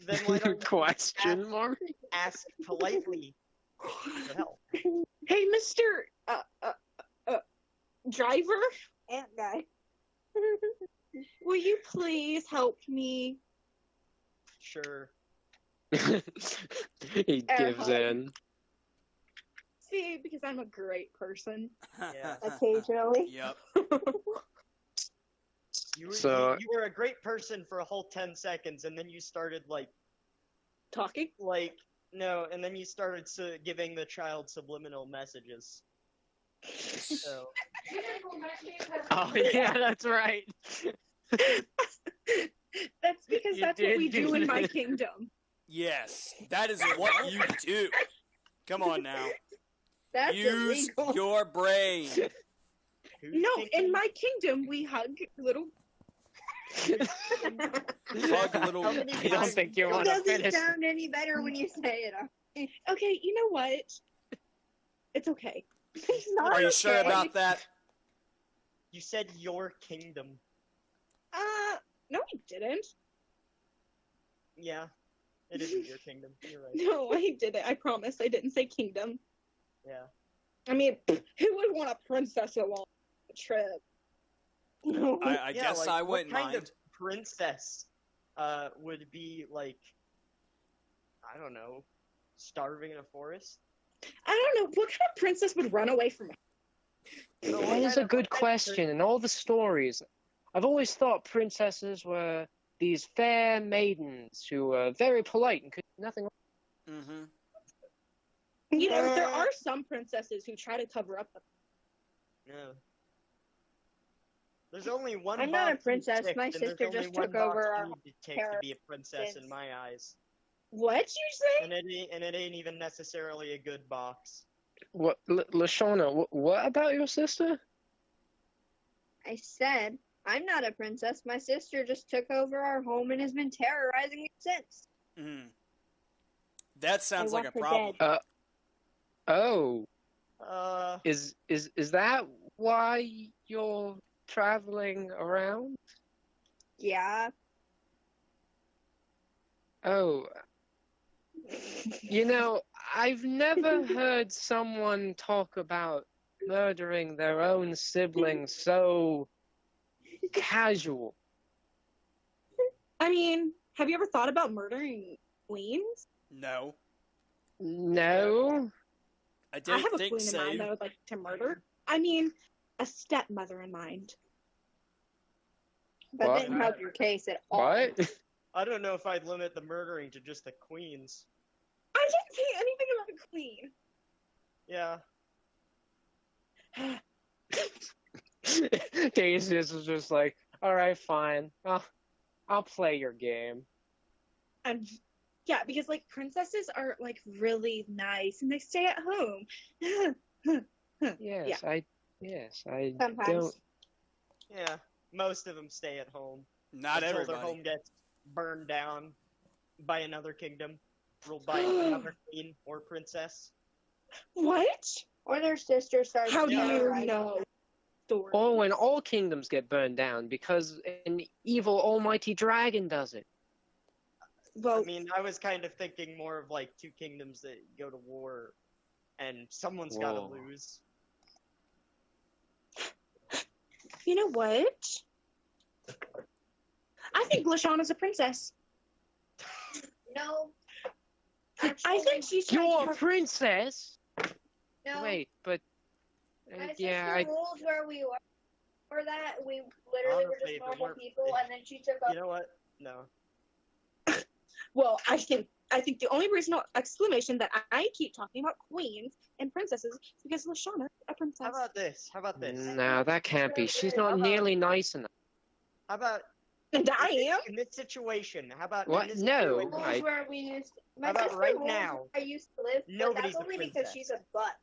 Then why don't you Question mark? ask politely for help? Hey, Mr. Driver, Ant guy. will you please help me? Sure. He gives in. See, because I'm a great person. Yeah. Occasionally. Yep. So- You were a great person for a whole 10 seconds, and then you started Talking? no, and then you started giving the child subliminal messages. So Oh yeah, that's right. That's because You that's what did we do do in my that. kingdom. Yes, that is what you do. Come on now. That's Use illegal. your brain. who's No, thinking- in my kingdom we hug little. Hug little How many I don't kids. think you It want to doesn't finish. sound any better when you say it. Okay, you know what? It's okay. It's not Are you sure okay. about that? You said your kingdom. No, I didn't. Yeah, it isn't your kingdom. You're right. No, I didn't. I promise. I didn't say kingdom. Yeah. I mean, who would want a princess along the trip? I Yeah, guess like, I what wouldn't kind mind. of princess would be like, I don't know, starving in a forest? I don't know. What kind of princess would run away from? So what That kind is a of- good what kind of question. In all the stories, I've always thought princesses were these fair maidens who were very polite and could do nothing. Mm-hmm. You know, there are some princesses who try to cover up. No. There's only one. I'm not a box you princess. ticked, My and there's sister only just one took box over you our need to tick to be a princess in my eyes, What you say? and it ain't even necessarily a good box. What, Lashana? What about your sister? I said, I'm not a princess. My sister just took over our home and has been terrorizing it since. Mm-hmm. That sounds I like want a her problem. dead. Oh, Uh, is that why you're traveling around? Yeah. Oh, you know, I've never heard someone talk about murdering their own siblings so casual. I mean, have you ever thought about murdering queens? No. No. I I didn't have a think queen in so. mind that I would like to murder. I mean, a stepmother in mind. That What? didn't help your case at all. What? I don't know if I'd limit the murdering to just the queens. I didn't say anything about a queen. Yeah. Decius is just like, all right, fine. I'll play your game. And yeah, because like princesses are like really nice and they stay at home. Yes, Yeah. I Sometimes. don't. Yeah. Most of them stay at home. Not until everybody. their home gets burned down by another kingdom, ruled by another queen or princess. What? Or their sister starts How do Yeah. you right. know? Story. Oh, and all kingdoms get burned down because an evil almighty dragon does it. Well, I mean, I was kind of thinking more of like two kingdoms that go to war, and someone's got to Whoa. lose. you know what? I think Lashana's a princess. No. I think she's trying You're a to. princess. No. Wait, but My sister yeah, rules where we were. For that, we literally were Honestly, just if it normal weren't- people, and then she took You up. know what? No. Well, I think the only reason exclamation that I keep talking about queens and princesses is because Lashana a princess. How about this? How about this? no, that can't be. She's not nearly nice enough. How about And I am. in this situation? How about What? in this No. situation, Rules I- where we used. My How about sister right rules now? where I used to live, but Nobody's that's a only because princess. she's a butt.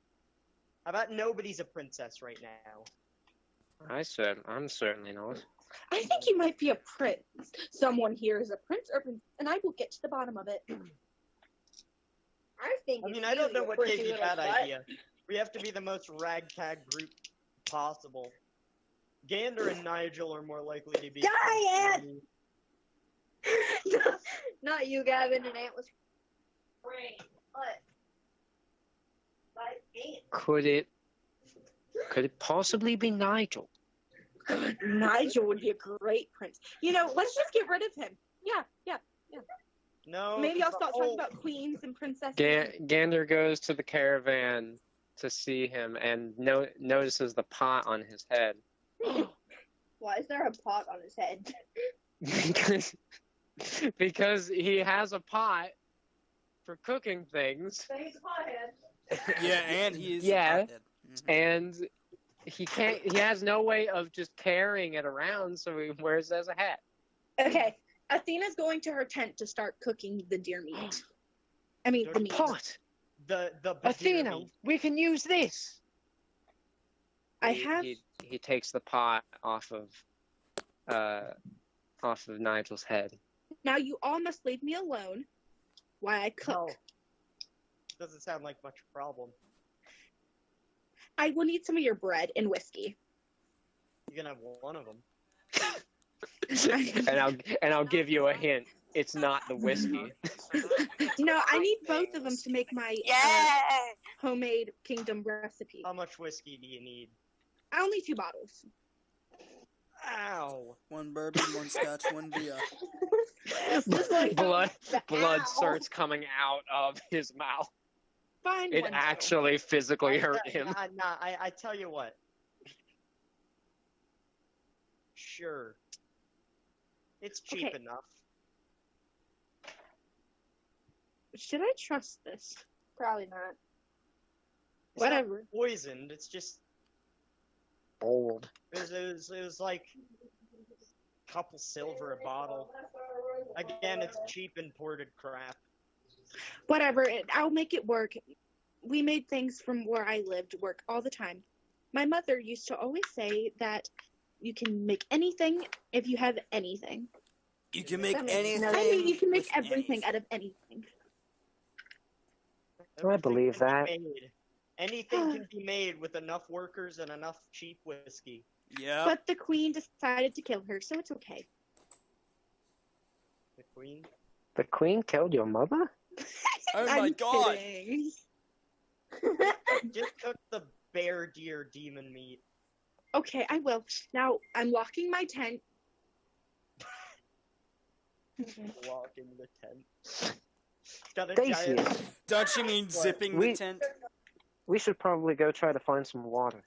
How about nobody's a princess right now? I'm certainly not. I think you might be a prince. Someone here is a prince or princess, and I will get to the bottom of it. I think. I it's mean, I don't you, know you what pretty gave you little that butt. idea. We have to be the most ragtag group possible. Gander and Nigel are more likely to be. Diet! Not you, Gavin, and Ant was. What? Could it possibly be Nigel? Nigel would be a great prince. You know, let's just get rid of him. Yeah. No. Maybe I'll 'cause stop the talking whole- about queens and princesses. Gander goes to the caravan to see him and notices the pot on his head. Why is there a pot on his head? because he has a pot for cooking things, So he's a pothead. Yeah, and he is. Yeah. A pothead. Mhm. and he has no way of just carrying it around, so he wears it as a hat. Okay, Athena's going to her tent to start cooking the deer meat. I mean, the meat. Pot! The Athena, Bazir we can use this! I He- have. He takes the pot off of Nigel's head. Now you all must leave me alone while I cook. No. Doesn't sound like much problem. I will need some of your bread and whiskey. You can have one of them. and I'll give you a hint. It's not the whiskey. No, I need both of them to make my homemade kingdom recipe. How much whiskey do you need? Only 2 bottles. Ow. One bourbon, one scotch, one beer. Just like blood Ow. starts coming out of his mouth. Fine. It one actually physically hurt him. I tell you what. Sure. It's cheap Okay. enough. Should I trust this? Probably not. It's not Whatever. poisoned. It's just Bold. it was like a couple silver a bottle. Again, it's cheap imported crap. Whatever. I'll make it work. We made things from where I lived work all the time. My mother used to always say that you can make anything if you have anything. You can make That makes anything. no I mean, you can make with everything anything. out of anything. I believe Everything can that. be made. Anything can be made with enough workers and enough cheap whiskey. Yeah. But the queen decided to kill her, so it's okay. The queen. The queen killed your mother? Oh my I'm god. kidding. Just cook the bear, deer, demon meat. Okay, I will. Now, I'm locking my tent. Walking the tent. Got a Daisy, giant. Don't you mean What? zipping We- the tent? we should probably go try to find some water.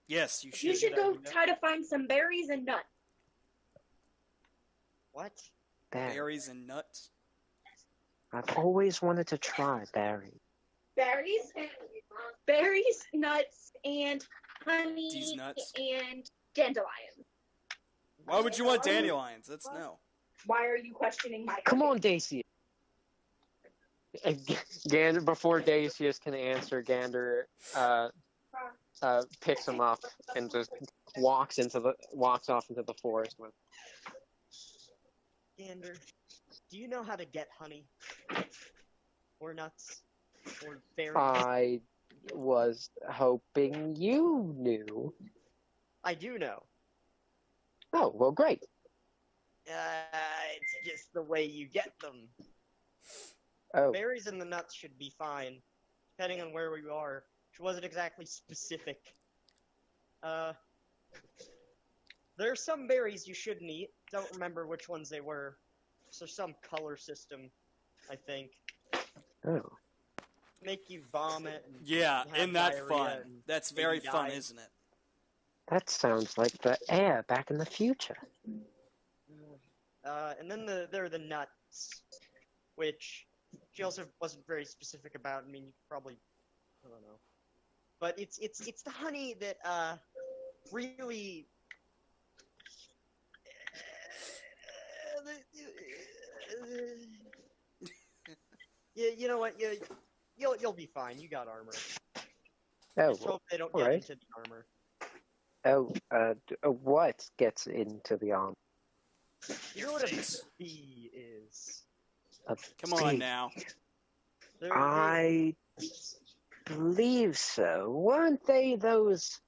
Yes, you should. You should go idea. try to find some berries and nuts. What? Barry. Berries and nuts. I've always wanted to try berry. Berries, nuts, and honey, These nuts. and dandelion. Why would you want dandelions? That's no. Why are you questioning my? Come on, Dacius. Gander, before Dacius can answer, Gander picks him up and just walks off into the forest with. Gander, do you know how to get honey? Or nuts? Or berries? I was hoping you knew. I do know. Oh, well, great. It's just the way you get them. Oh, Berries and the nuts should be fine, depending on where we are, which wasn't exactly specific. There are some berries you shouldn't eat. Don't remember which ones they were. So some color system, I think. oh. Make you vomit. And Yeah, have and that's diarrhea fun. and That's maybe very fun, die. isn't it? That sounds like the air back in the future. And then there are the nuts, which she also wasn't very specific about. I mean, you could probably, I don't know, but it's the honey that really. Yeah, you know what? You'll be fine. You got armor. Oh, Just hope they don't get alright. into the armor. What gets into the arm? You know what a bee is? Come on now. I believe so. Weren't they those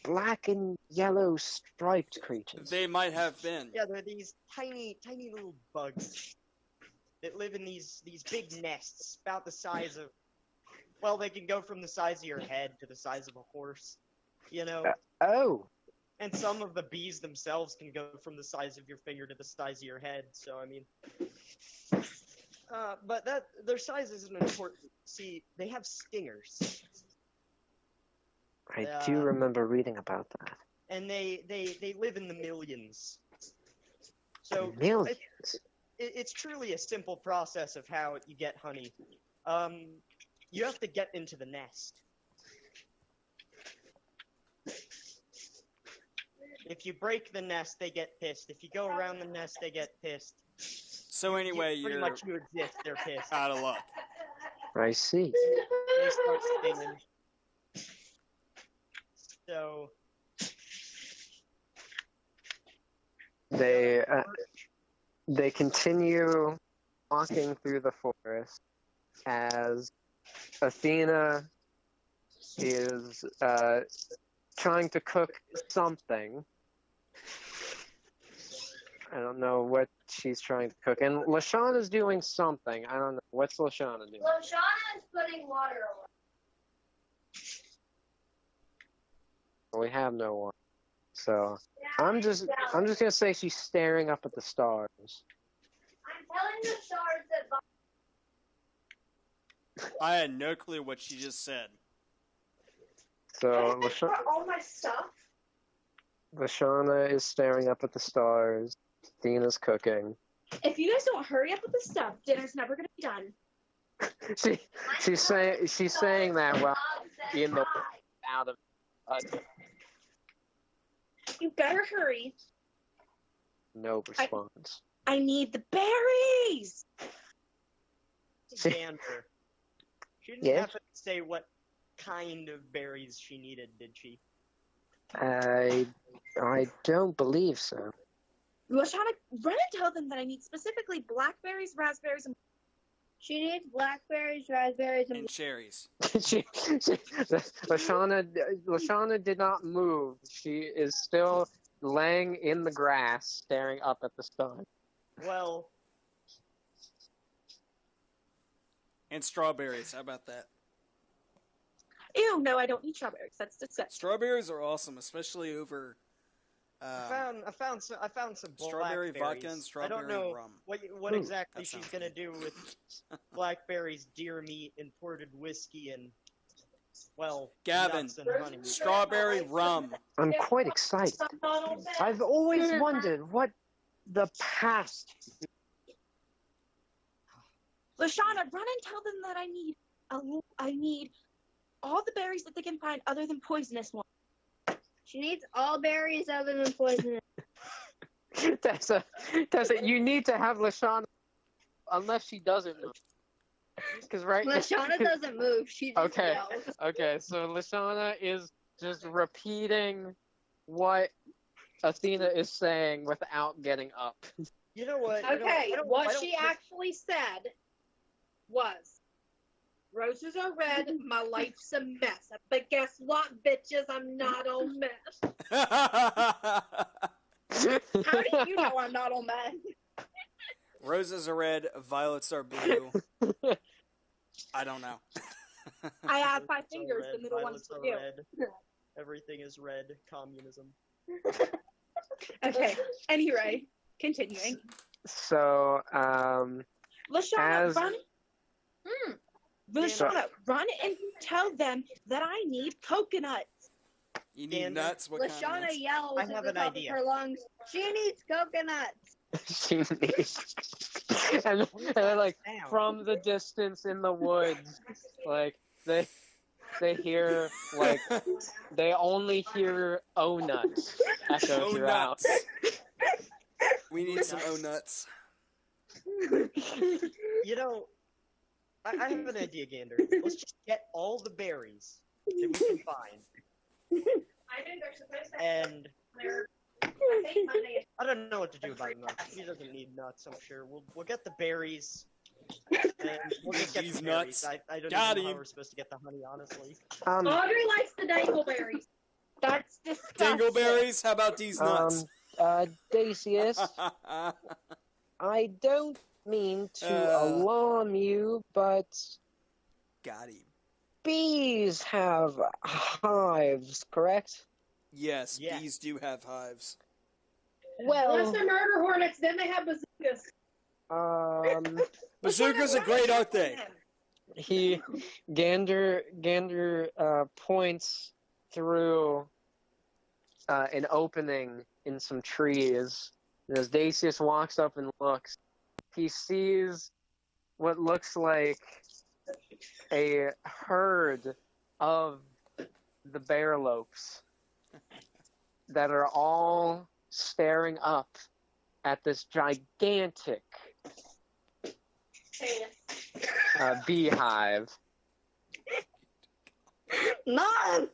black and yellow striped creatures? They might have been. Yeah, they're these tiny little bugs that live in these big nests, about the size of. Well, they can go from the size of your head to the size of a horse, you know. Oh, And some of the bees themselves can go from the size of your finger to the size of your head. So I mean, but their size isn't important. See, they have stingers, I do remember reading about that. and they live in the millions. So Millions. it's truly a simple process of how you get honey. You have to get into the nest. If you break the nest, they get pissed. If you go around the nest, they get pissed. So anyway, Pretty you're much you exist, they're pissed. out of luck. I see. They start stinging. So They continue walking through the forest as Athena is trying to cook something. I don't know what she's trying to cook. And Lashana's doing something. I don't know. What's Lashana doing? Loshana is putting water away. We have no one. So I'm just gonna say she's staring up at the stars. I'm telling the stars that I had no clue what she just said. So all my stuff. Lashana is staring up at the stars. Dina's cooking. If you guys don't hurry up with the stuff, dinner's never gonna be done. She's saying that while in the out of You better hurry. no response. I need the berries. Gander. She didn't Yes? have to say what kind of berries she needed, did she? I don't believe so. Lashana, run and tell them that I need specifically blackberries, raspberries, and She needs blackberries, raspberries, and And cherries. Lashana did not move. She is still laying in the grass, staring up at the stars. Well, And strawberries. How about that? Ew, no, I don't eat strawberries. That's disgusting. Strawberries are awesome, especially over I found some strawberry blackberries. vodka and I strawberry don't know rum. what Ooh, exactly that she's sounds gonna good. do with blackberries, deer meat, imported whiskey, and well, Gavin, nuts and honey. strawberry rum. I'm quite excited. I've always wondered what the past. Lashana, run and tell them that I need all the berries that they can find other than poisonous ones. She needs all berries other than poisonous. Tessa, you need to have Lashana, unless she doesn't move. Because Lashana doesn't move. She just Okay. yells. Okay, so Lashana is just repeating what Athena is saying without getting up. You know what? Okay, I don't- what I don't she think- actually said was, roses are red, my life's a mess. But guess what, bitches? I'm not all mess. How do you know I'm not all mess? Roses are red, violets are blue. I don't know. I have 5 Violets are fingers, red, the middle one's violets for are you. red. Everything is red. Communism. Okay, anyway, continuing. So, Lashana, As- run. Lashana, run and tell them that I need coconuts. You need Gander. nuts? What kind of Lashana nuts? yells I at have the an top idea. of her lungs. She needs coconuts. she needs. and then, like, Damn. from the distance in the woods, like, they hear, like, they only hear O nuts echo Oh throughout. nuts. We need some O nuts. You know, I have an idea, Gander. Let's just get all the berries that we can find, I think they're supposed to and I think Monday I don't know what to do about nuts. She doesn't need nuts, I'm sure. We'll get the berries. And we'll just get These the berries. nuts. I don't Got even know how him. we're supposed to get the honey, honestly. Audrey likes the dangleberries. That's disgusting. Dingleberries? How about these nuts? Dacius, I don't mean to alarm you, but Got him. bees have hives, correct? Yes, Yeah. bees do have hives. Unless Well, they're murder hornets, then they have bazookas. Bazookas are great, aren't they? Gander points through an opening in some trees. And as Dacius walks up and looks, he sees what looks like a herd of the bearlopes that are all staring up at this gigantic beehive. Mom!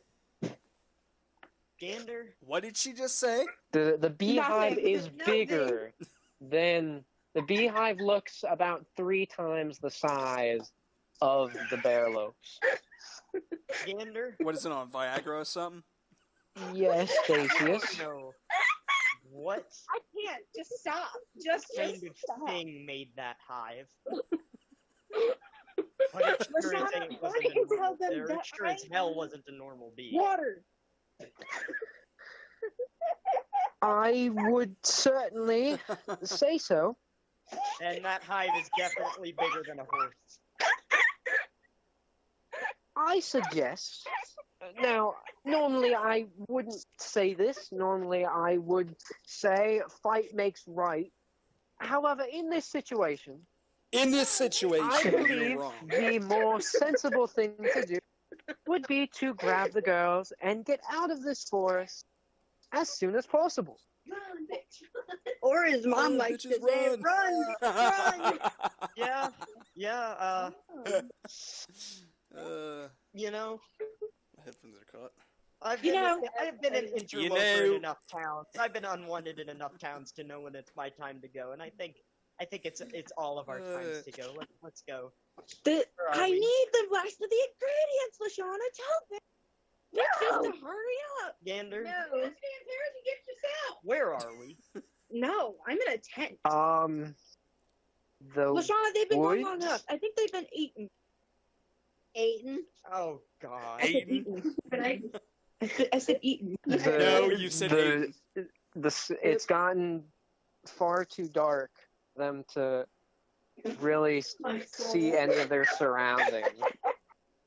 Gander, What did she just say? The beehive Nothing. is bigger than the beehive looks about 3 times the size of the bearlopes. Gander. What is it on, Viagra or something? Yes, Dacius. No. What I can't. Just stop. Just kind of stop. thing made that hive? But it sure as Lashana, ain't why wasn't do you a normal, tell them there that sure as I hell need wasn't a normal bee. Water. I would certainly say so. And that hive is definitely bigger than a horse. I suggest. Now, normally I wouldn't say this. Normally I would say fight makes right. However, in this situation, In this I situation, believe you're wrong. the more sensible thing to do would be to grab the girls and get out of this forest as soon as possible. Run, bitch. Or his mom Run, likes to bitches, say, run. run! Yeah, you know, my headphones are caught. I've You been, know- I've been an interloper know- in enough towns. I've been unwanted in enough towns to know when it's my time to go, and I think it's all of our times to go. Let's go. Where are I we? need the rest of the ingredients, Lashana. Tell them. Just to hurry up. Gander, No. Go downstairs and get yourself. where are we? No, I'm in a tent. The Lashana, they've been woods? gone long enough. I think they've been eaten. Aiden. Oh God. Aiden? I said Eaton. No, you said Aiden. It's gotten far too dark for them to really see any of their surroundings,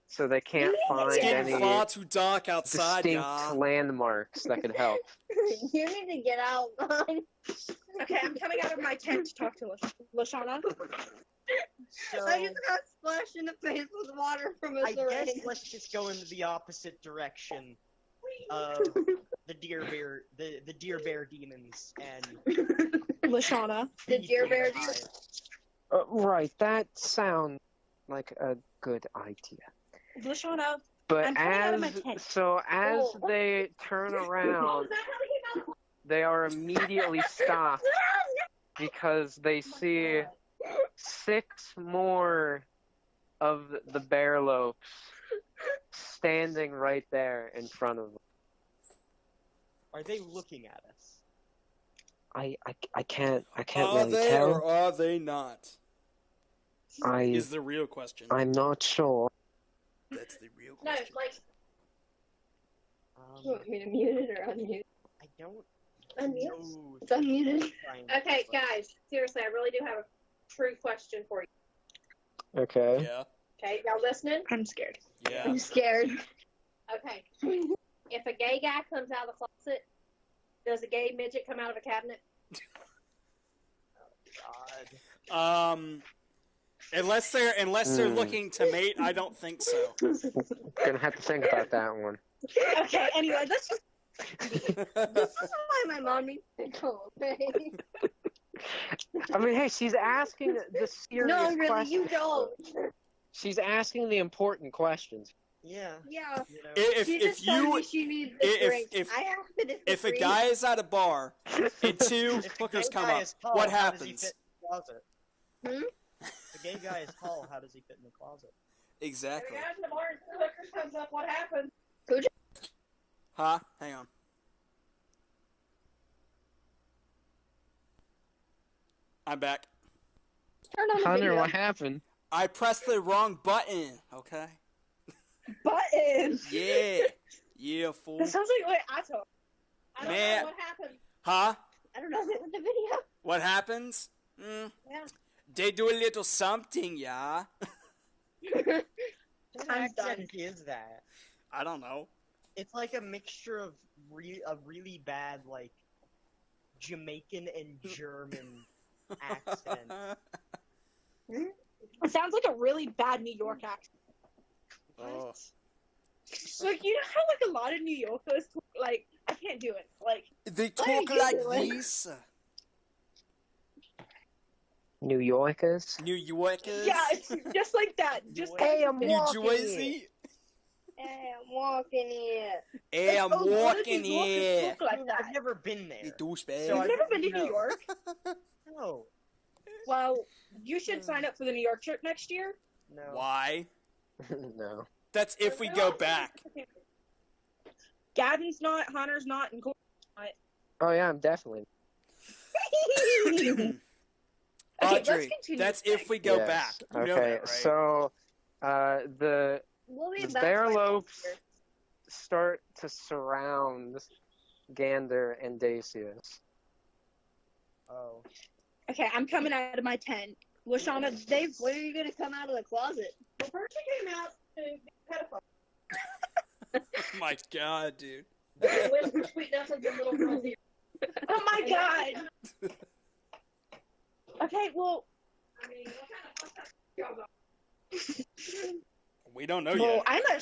so they can't find It's getting any far too dark outside, distinct y'all. landmarks that could help. You need to get out. Okay, I'm coming out of my tent to talk to Lashana. So I just got splashed in the face with water from a I guess syringe. let's just go in the opposite direction of the deer bear demons and Lashana. The deer bear demons. Right, that sounds like a good idea. Lashana. But I'm coming out of my tent. as they turn around, they are immediately stopped because they see 6 more of the bear lopes standing right there in front of them. Are they looking at us? I can't Are really they tell. or are they not? Is the real question. I'm not sure. That's the real No, question. like, You want me to mute it or unmute? I don't unmute. know. It's unmuted. Okay, guys, seriously, I really do have a true question for you. Okay. Yeah, Okay, y'all listening? I'm scared. yeah. I'm scared. Okay. If a gay guy comes out of the closet, does a gay midget come out of a cabinet? God. Unless they're looking to mate, I don't think so. Gonna have to think about that one. Okay, anyway, let's just. This is why my mom needs to go away. I mean, hey, she's asking the serious No, really, questions. you don't. She's asking the important questions. Yeah. Yeah. You know. She just told me she needs a drink. I asked it if a guy is at a bar and 2 If the hookers gay come guy up, is tall, what how does he happens? fit in the closet? Hmm? If the gay guy is tall, how does he fit in the closet? If Exactly. a guy in the bar and the hookers comes up, what happens? Huh? Hang on. I'm back. Turn on the Hunter, video. what happened? I pressed the wrong button. Okay. Button. Yeah. Yeah, fool. That sounds like what I thought. I don't Man. know what happened. Huh? I don't know the video. What happens? Mm. Yeah. They do a little something, yeah. What I'm accent is that? I don't know. It's like a mixture of a really bad, like, Jamaican and German accent. It sounds like a really bad New York accent. Oh. Like, you know how, like, a lot of New Yorkers, like, I can't do it. Like, They What are talk you like doing? this. New Yorkers? New Yorkers. yeah, it's just like that. Just Hey, I'm New walking Jersey. Hey, I'm walking here. Hey, I'm Oh, what if walking New Yorkers here. look like that? I've never been there. You douchebag. So You've I never been to don't New know. York? No. Well, you should sign up for the New York trip next year. No. Why? No. That's if we go back. Gavin's not, Hunter's not, and Corey's Oh yeah, I'm definitely. Okay, let's Audrey, continue that's this if we go Yes. back. You Okay, know that, right? so the We'll be the back bear by lopes next year. start to surround Gander and Dacius. Oh. Okay, I'm coming out of my tent. Lashana, they've When are you gonna come out of the closet? Well, first he came out to be a pedophile. Oh my god, dude. Whisper sweet nothings in little girls' ears. Oh my god! Okay, well, I mean, what kind of fucked up y'all got? We don't know well, yet. I'm a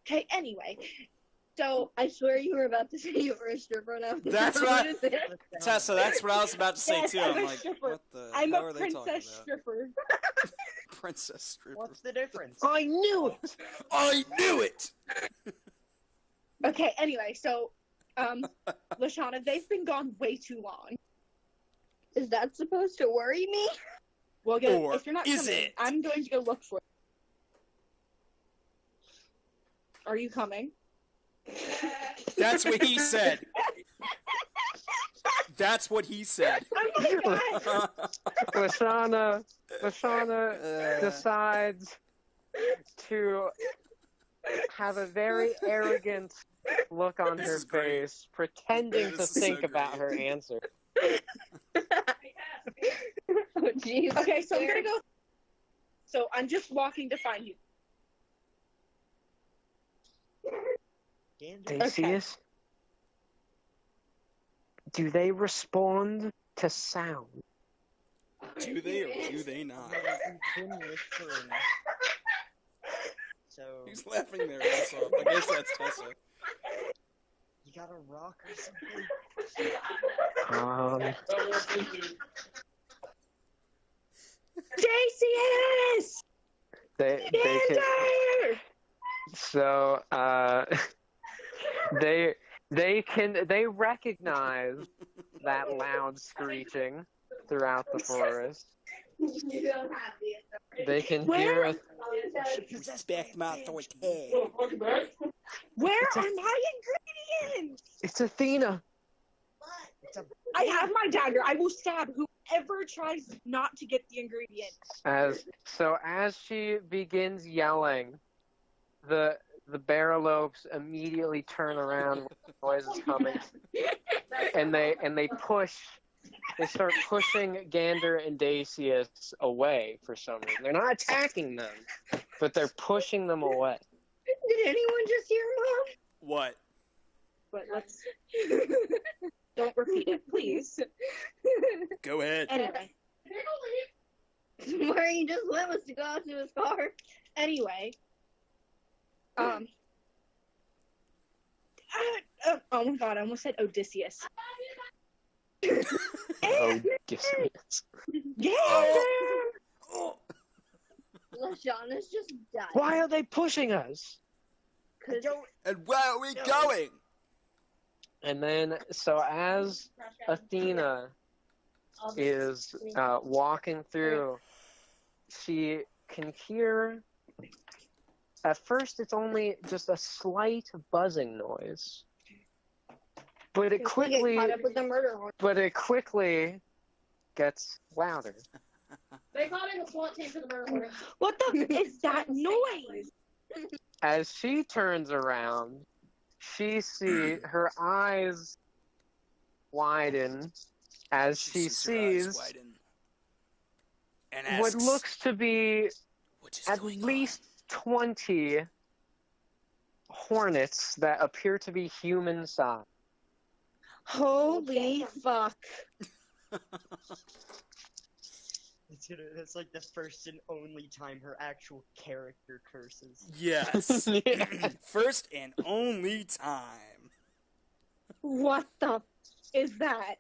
Okay, anyway. So, I swear you were about to say you were a stripper now. That's what right. Tessa, that's what I was about to say Yes, too. I'm I'm a like, stripper. what the I'm hell a are they talking princess about? stripper. Princess stripper. What's the difference? I knew it! I knew it! Okay, anyway, so, Lashana, they've been gone way too long. Is that supposed to worry me? Well, again, Or if you're not is coming, it? I'm going to go look for it. Are you coming? That's what he said. That's what he said. Oh my god! Lashana, Lashana decides to have a very arrogant look on This her is great. face, pretending to This is think so about great. her answer. Oh, jeez. Okay, so I'm gonna go. So I'm just walking to find you. Gander. Dacius, do they respond to sound? Do they or do they not? You've been whispering. So Who's laughing their ass off? I guess that's Tessa. you got a rock or something? JCS! They can, Gander! so they recognize that loud screeching throughout the forest. They can hear a Respect my authority. Where are my ingredients? It's Athena. I have my dagger. I will stab whoever tries not to get the ingredients. As she begins yelling, the Barrelopes immediately turn around when the noise is coming, and they start pushing Gander and Dacius away for some reason. They're not attacking them, but they're pushing them away. Did anyone just hear Mom? What? But let's don't repeat it, please. Go ahead. Anyway, Where he just went was to go out to his car. anyway, oh my god, I almost said Odysseus. Odysseus. Yeah. Oh. Lashana's just died. Why are they pushing us? And where are we going? And then, so as Athena is walking through, she can hear. At first, it's only just a slight buzzing noise, but it She'll get quickly, caught up with the murder hornet. gets louder. They called in the SWAT team for the murder hornet. What the is that noise? As she turns around, she sees her eyes widen as she sees her eyes sees widen and what asks, looks to be "What is at going least 20 hornets that appear to be human size. Holy fuck. It's like the first and only time her actual character curses. on?" Yes. First and only time. What the is that?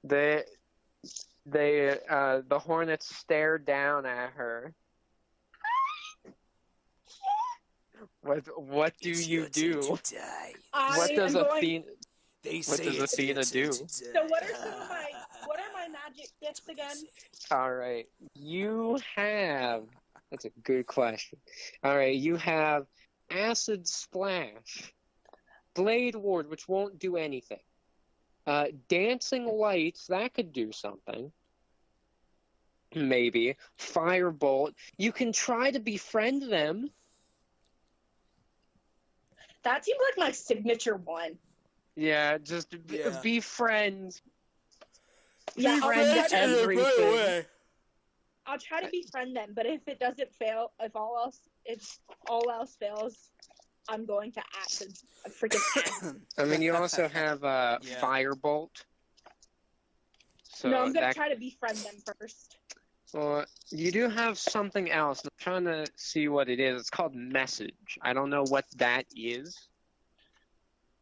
The hornets stare down at her. What do It's you your turn do? to die. What does am going- Athena? They What say does it's your Athena turn do? to die. So what are my magic gifts again? All right, you have. That's a good question. All right, you have acid splash, blade ward, which won't do anything. Dancing lights, that could do something. Maybe firebolt. You can try to befriend them. That seems like my signature one. Yeah, just Yeah. befriend. Yeah, I'll Befriend try, to, everything. I'll try to befriend them, but if it doesn't fail, if all else fails, I'm going to acid. Freaking acid. I mean, you also have Yeah. firebolt. So No, I'm gonna that try to befriend them first. Well, you do have something else. I'm trying to see what it is. It's called message. I don't know what that is.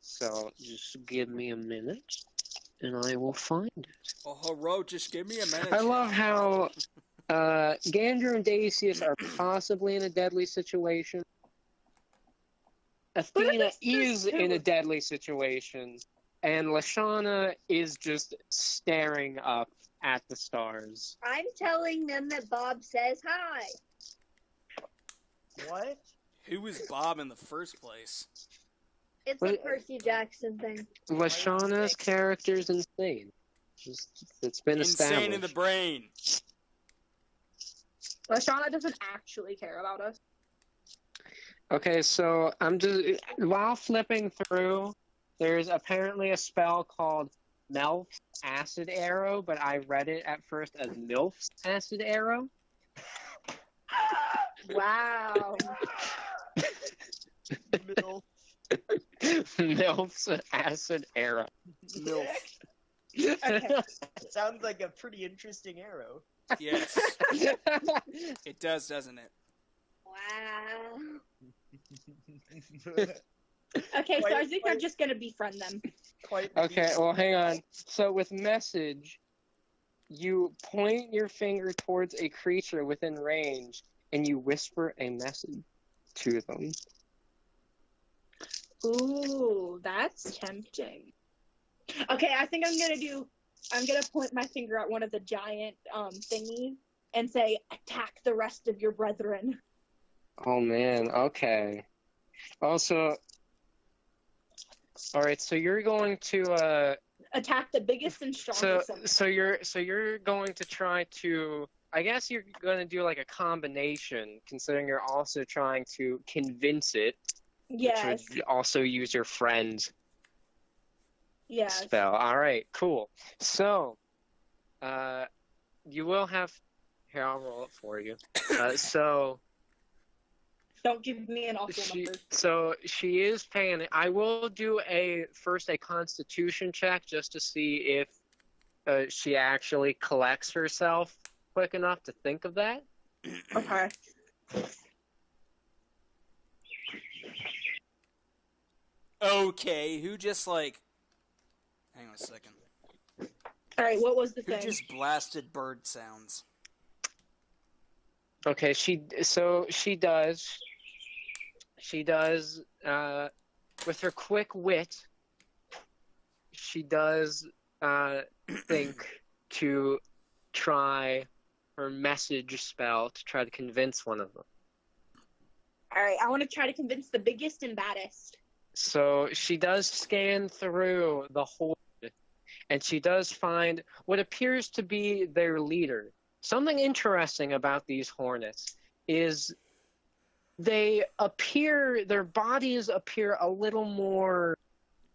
So just give me a minute, and I will find it. Oh, hello, just give me a minute. I love how Gander and Dacius are possibly in a deadly situation. Athena it's just is in a deadly situation, and Lashana is just staring up at the stars. I'm telling them that Bob says hi. What? Who was Bob in the first place? It's What- a Percy Jackson thing. Lashana's character's insane. It's been established. Insane in the brain. Lashana doesn't actually care about us. Okay, so I'm just while flipping through, there's apparently a spell called Melf's Acid Arrow, but I read it at first as Milf's Acid Arrow. Wow. Middle. Milf's Acid Arrow. Milf. Okay. Sounds like a pretty interesting arrow. Yes. It does, doesn't it? Wow. Okay, so I think I'm Quite- just gonna befriend them. Quite the Okay, well, hang on. So with message, you point your finger towards a creature within range, and you whisper a message to them. Ooh, that's tempting. Okay, I think I'm gonna point my finger at one of the giant thingies and say, attack the rest of your brethren. Oh man, okay. Also, all right. So you're going to Attack the biggest and strongest of them. so you're going to try to. I guess you're going to do like a combination, considering you're also trying to convince it, Yes, which would also use your friend's yes. spell. All right, cool. So, you will have. Here, I'll roll it for you. So. Don't give me an awful number. So she is paying. I will do first a Constitution check just to see if she actually collects herself quick enough to think of that. Okay. Okay, who just like... Hang on a second. All right. What was the Who thing? just blasted bird sounds? Okay, she does. She does, with her quick wit, she does think to try her message spell to try to convince one of them. All right. I want to try to convince the biggest and baddest. So she does scan through the horde, and she does find what appears to be their leader. Something interesting about these hornets is their bodies appear a little more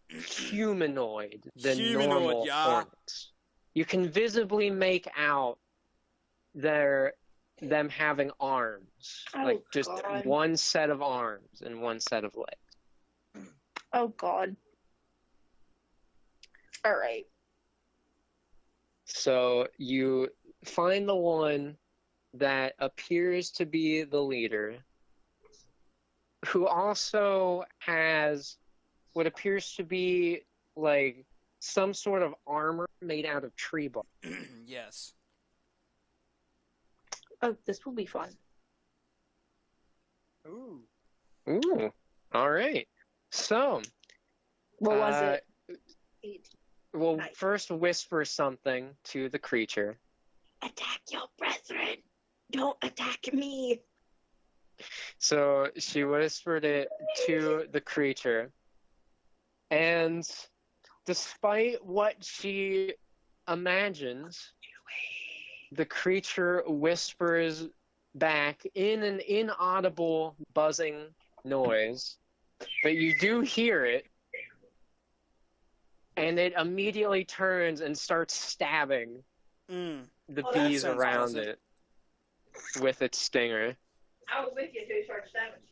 humanoid than normal yeah. hornets. You can visibly make out them having arms, Oh, like just God. one set of arms and one set of legs. Oh God. All right. So you find the one that appears to be the leader, who also has what appears to be like some sort of armor made out of tree bark. Yes. Oh, this will be fun. Ooh. Ooh, all right. So, What was it? 8. we'll Nice. first whisper something to the creature. Attack your brethren. Don't attack me. So she whispered it to the creature, and despite what she imagines, the creature whispers back in an inaudible buzzing noise, but you do hear it, and it immediately turns and starts stabbing Mm. the Oh, that bees sounds around pleasant. it with its stinger. I was with you until you started stabbing.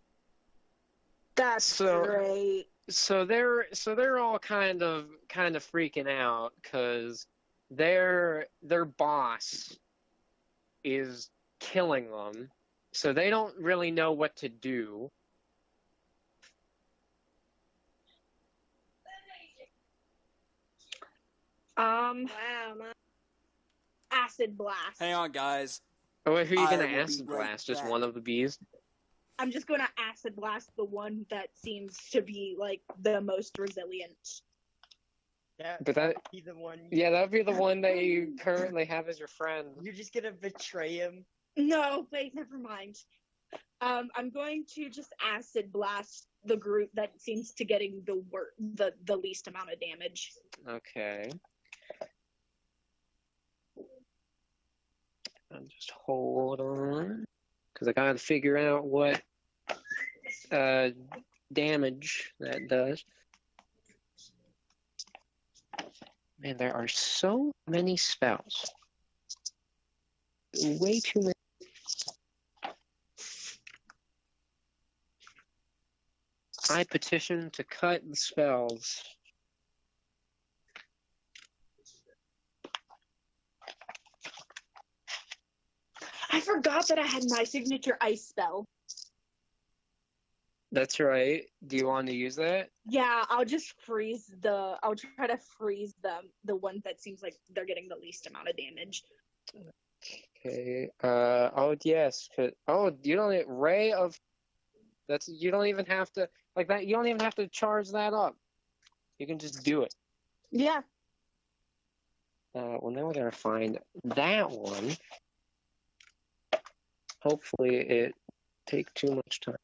That's So- great. So they're all kind of freaking out because their boss is killing them, so they don't really know what to do. Wow, my Acid blast. Hang on, guys. Oh, wait, who are you I gonna will be acid right blast? Just back. one of the bees? I'm just gonna acid blast the one that seems to be like the most resilient. That But that, would be the one. yeah, that'd be the one that you currently have as your friend. You're just gonna betray him. No, wait, never mind. I'm going to just acid blast the group that seems to getting the least amount of damage. Okay. Just hold on, because I gotta figure out what damage that does. Man, there are so many spells. Way too many. I petition to cut the spells. I forgot that I had my signature ice spell. That's right. Do you want to use that? Yeah, I'll just freeze I'll try to freeze the ones that seems like they're getting the least amount of damage. Okay. Oh yes. Oh, you don't ray of. That's you don't even have to like that. You don't even have to charge that up. You can just do it. Yeah. Well, now we gotta find that one. Hopefully, it take too much time.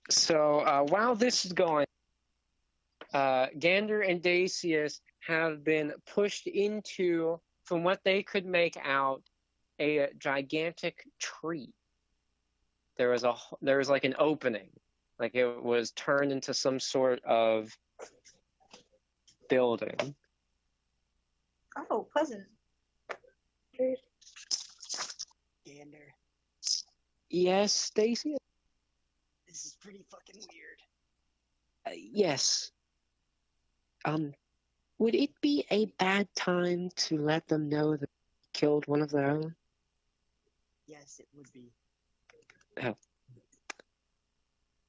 So while this is going, Gander and Dacius have been pushed into, from what they could make out, a gigantic tree. There was like an opening, like it was turned into some sort of building. Oh, pleasant. Gander, Yes, Stacy. this is pretty fucking weird. Yes. Would it be a bad time to let them know that they killed one of their own? Yes, it would be.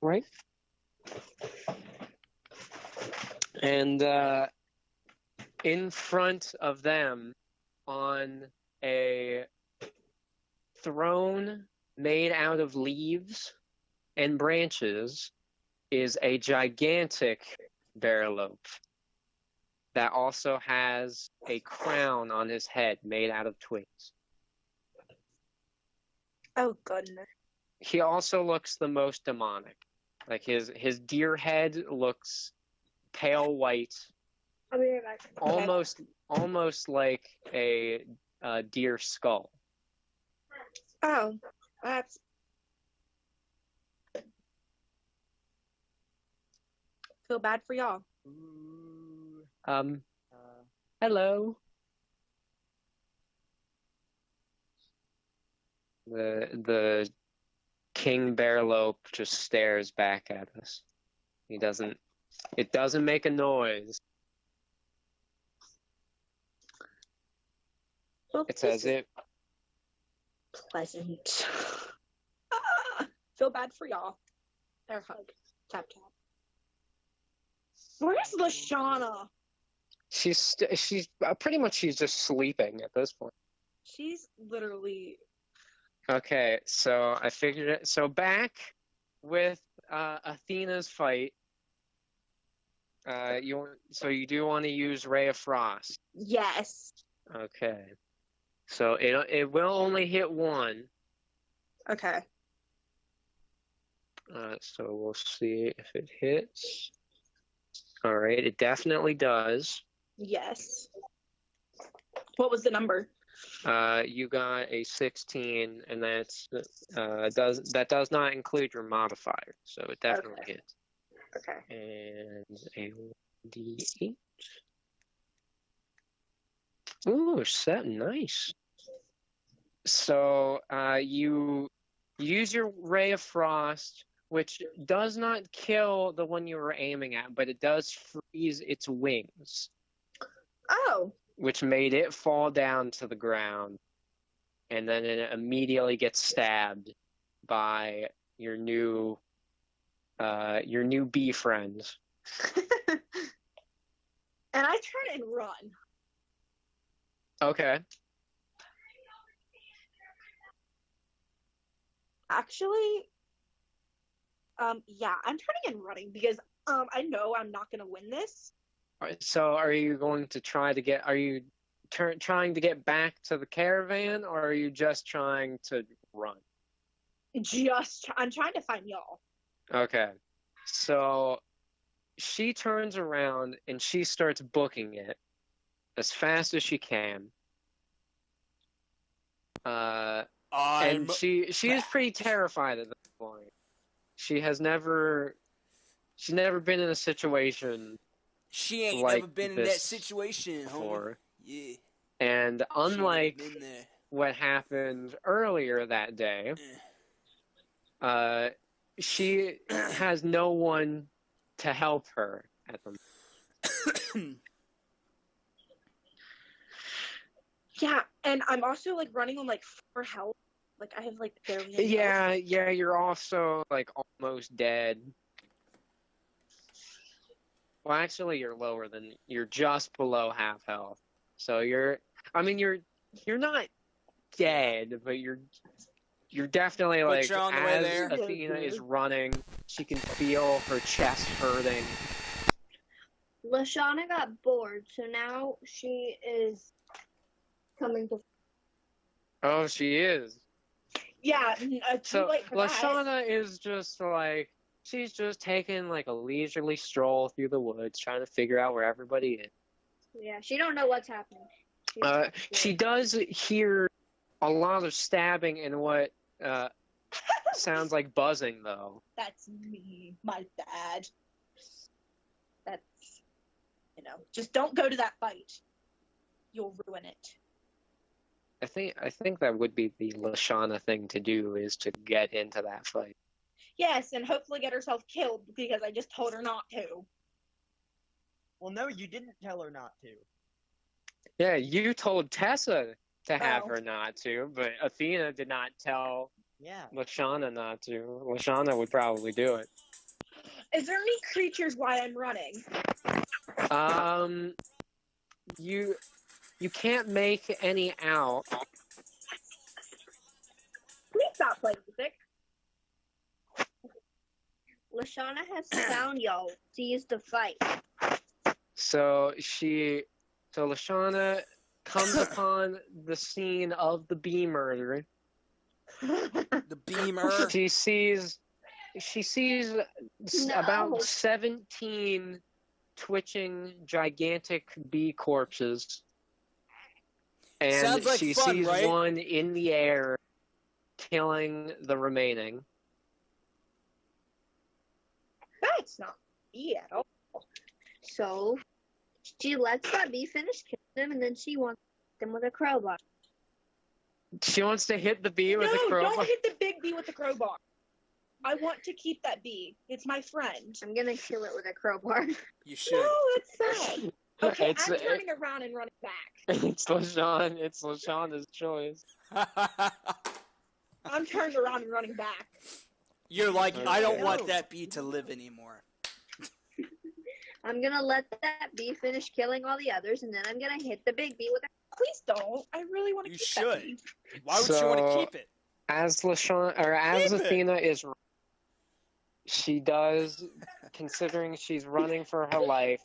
Right? And in front of them, on a throne made out of leaves and branches, is a gigantic Barrowlope that also has a crown on his head made out of twigs. Oh, goodness. He also looks the most demonic. Like his deer head looks pale white, I'll be right back. almost like a deer skull. Oh, that's... Feel bad for y'all. Ooh. Hello. The King Barrowlope just stares back at us. It doesn't make a noise. Well, It's as if pleasant. Feel bad for y'all. Air hug. Tap tap. Where's Lashana? she's pretty much she's just sleeping at this point. She's literally... Okay, so I figured it. So back with Athena's fight. You do want to use Ray of Frost. Yes. Okay. So it will only hit one. Okay. So we'll see if it hits. All right, it definitely does. Yes. What was the number? You got a 16, and that does not include your modifier, so it definitely hits. Okay. And a 1d8. Ooh, nice. So you use your Ray of Frost, which does not kill the one you were aiming at, but it does freeze its wings. Oh. Which made it fall down to the ground, and then it immediately gets stabbed by your new bee friends. And I turn and run. Okay. Actually, yeah, I'm turning and running because I know I'm not gonna win this. All right, so are you going to try to get? Are you trying to get back to the caravan, or are you just trying to run? I'm trying to find y'all. Okay. So she turns around and she starts booking it as fast as she can. And I'm she is pretty terrified at this point. She's never been in a situation She ain't like never been in this that situation, homie. before. Yeah. And She ain't never unlike been there. what happened earlier that day, she has no one to help her at the moment. Yeah, and I'm also like running on like 4 health. Like I have like barely any Yeah, health. yeah, you're also like almost dead. Well, actually, you're just below half health. So you're not dead, but you're definitely But like, you're on the way as there. Athena is running, she can feel her chest hurting. Lashana got bored, so now she is coming to. Oh, she is. Yeah, too So late for that. Lashana is just like, she's just taking like a leisurely stroll through the woods, trying to figure out where everybody is. Yeah, she don't know what's happening. She does hear a lot of stabbing and what sounds like buzzing, though. That's me, my bad. That's, just don't go to that fight. You'll ruin it. I think that would be the Lashana thing to do, is to get into that fight. Yes, and hopefully get herself killed because I just told her not to. Well, no, you didn't tell her not to. Yeah, you told Tessa to have Oh. her not to, but Athena did not tell Yeah. Lashana not to. Lashana would probably do it. Is there any creatures while I'm running? You can't make any out. Please stop playing music. Lashana has found y'all. Sees the fight. So Lashana comes upon the scene of the bee murder. The beamer. She sees No. about 17 twitching gigantic bee corpses. And Sounds like she fun, sees right? one in the air killing the remaining. That's not me at all. So she lets that bee finish killing them, and then she wants them with a crowbar. She wants to hit the bee with a No, crowbar. don't hit the big bee with the crowbar. I want to keep that bee. It's my friend. I'm gonna kill it with a crowbar. You should. No, it's sad. Okay, It's- I'm turning around and running back. It's Lashana's choice. I'm turning around and running back. You're like, I don't Okay. want that bee to live anymore. I'm gonna let that bee finish killing all the others, and then I'm gonna hit the big bee with a. Please don't. I really want to You keep should. that bee. Why would you want to So- keep it? As Keep it. Athena is, she does, considering she's running for her life,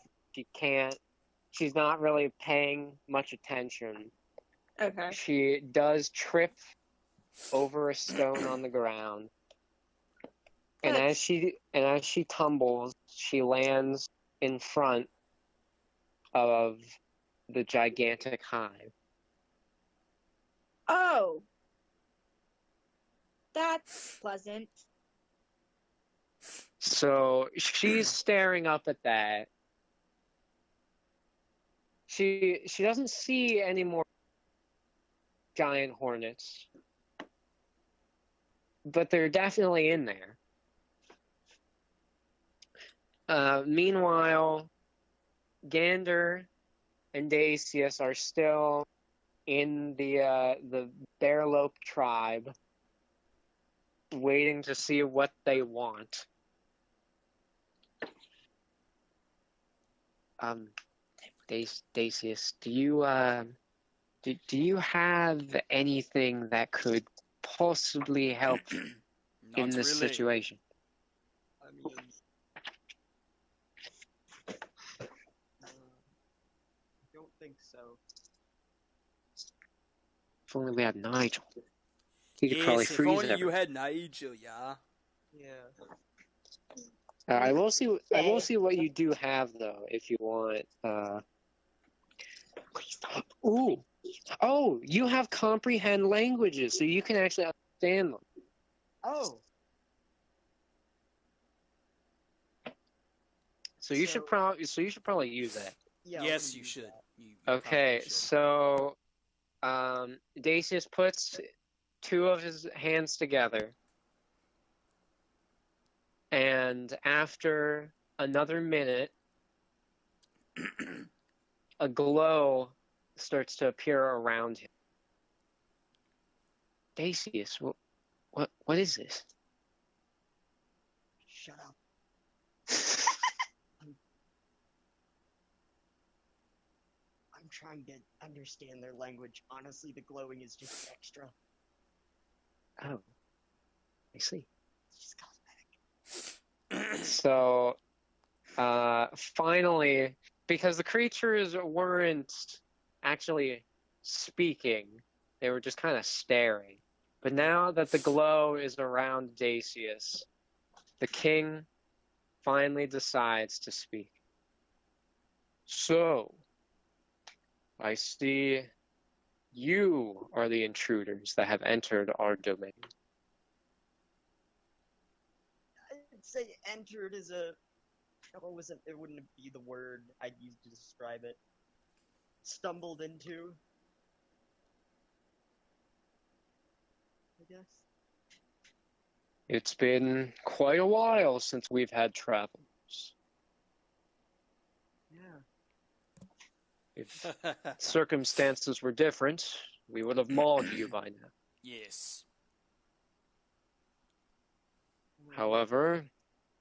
she's not really paying much attention. Okay. She does trip over a stone on the ground. And as she tumbles, she lands in front of the gigantic hive. Oh. That's pleasant. So she's staring up at that. She doesn't see any more giant hornets, but they're definitely in there. Meanwhile, Gander and Dacius are still in the Bearlope tribe, waiting to see what they want. Dacius, do you have anything that could possibly help in Not this really. situation? I mean, don't think so. If only we had Nigel. He could Yes, probably if freeze only everything. you had Nigel, yeah. Yeah. I will see what you do have though, if you want. Ooh, Oh, you have comprehend languages, so you can actually understand them. Oh, So you should probably use that. yeah. Yes, we'll you use should. that. You Okay, probably should. so Dacius puts two of his hands together, and after another minute, a glow starts to appear around him. Dacius, what is this? Shut up. I'm trying to understand their language. Honestly, the glowing is just extra. Oh, I see. It's just cosmetic. So, finally, because the creatures weren't actually speaking, they were just kind of staring. But now that the glow is around Dacius, the king finally decides to speak. So, I see you are the intruders that have entered our domain. I'd say entered is it wouldn't be the word I'd use to describe it. Stumbled into, I guess. It's been quite a while since we've had travelers. Yeah. If circumstances were different, we would have mauled you by now. Yes. However,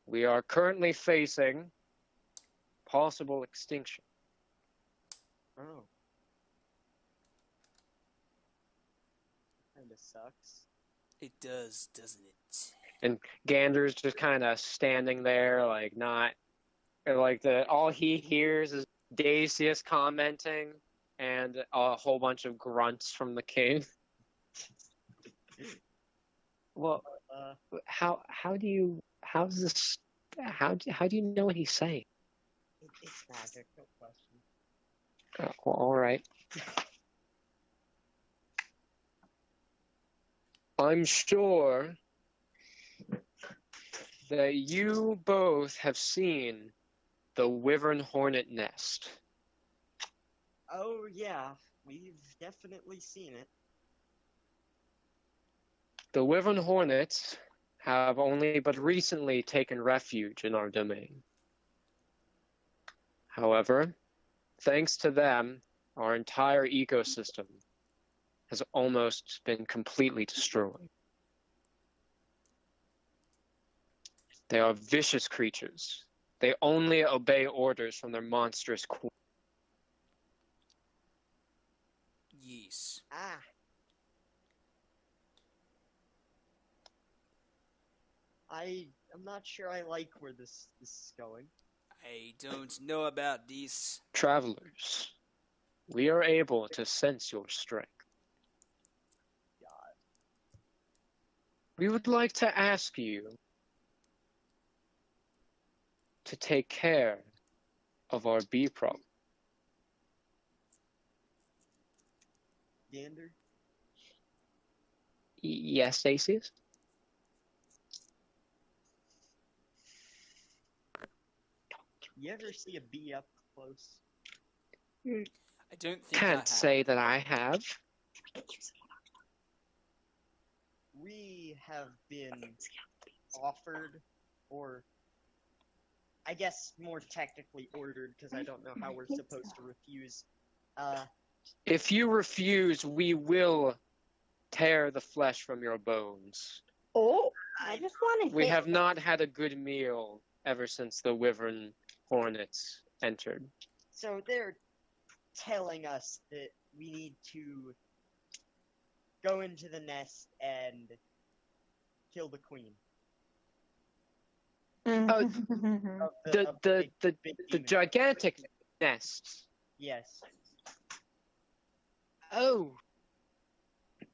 we are currently facing possible extinction. Oh. Kinda sucks. It does, doesn't it? And Gander's just kind of standing there, like not, or like all he hears is Dacius commenting and a whole bunch of grunts from the king. Well, how do you know what he's saying? It's magic, no question. Well, all right. I'm sure that you both have seen the Wyvern Hornet Nest. Oh yeah, we've definitely seen it. The Wyvern Hornets have only but recently taken refuge in our domain. However, thanks to them, our entire ecosystem has almost been completely destroyed. They are vicious creatures. They only obey orders from their monstrous queen. Yes. Ah. I'm not sure I like where this is going. I don't know about this. Travelers, we are able to sense your strength. God. We would like to ask you to take care of our bee problem. Gander? Yes, Dacius? You ever see a bee up close? I don't think I Can't have. say that I have. We have been offered, or I guess more technically ordered, because I don't know how we're supposed to refuse. If you refuse, we will tear the flesh from your bones. Oh, I just want to We have not had a good meal ever since the Wyvern Hornets entered. So they're telling us that we need to go into the nest and kill the queen. Oh, Of the big the demon. gigantic nest. Yes. Oh,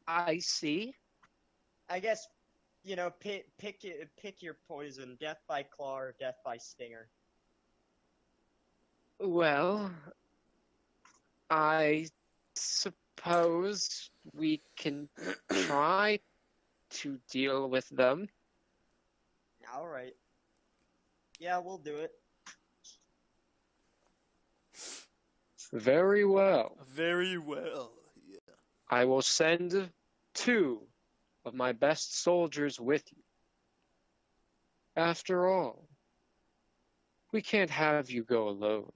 I see. I guess, pick your poison. Death by claw or death by stinger. Well, I suppose we can try to deal with them. Alright. Yeah, we'll do it. Very well. Very well. Yeah. I will send 2 of my best soldiers with you. After all, we can't have you go alone.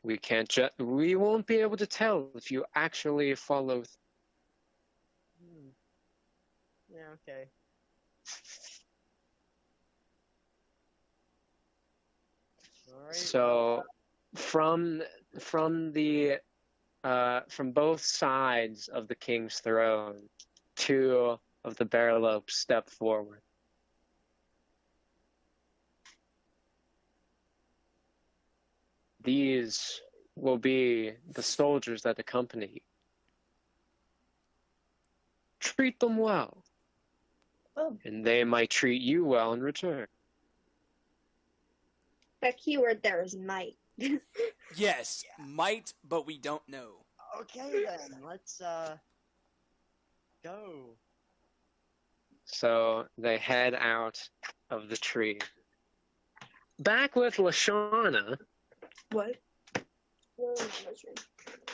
We won't be able to tell if you actually follow. Yeah, okay. Alright. So, from both sides of the king's throne, 2 of the Barrelopes step forward. These will be the soldiers that accompany you. Treat them well, and they might treat you well in return. The keyword there is might. Yes, might, but we don't know. Okay then, let's go. So they head out of the tree. Back with Lashana. What?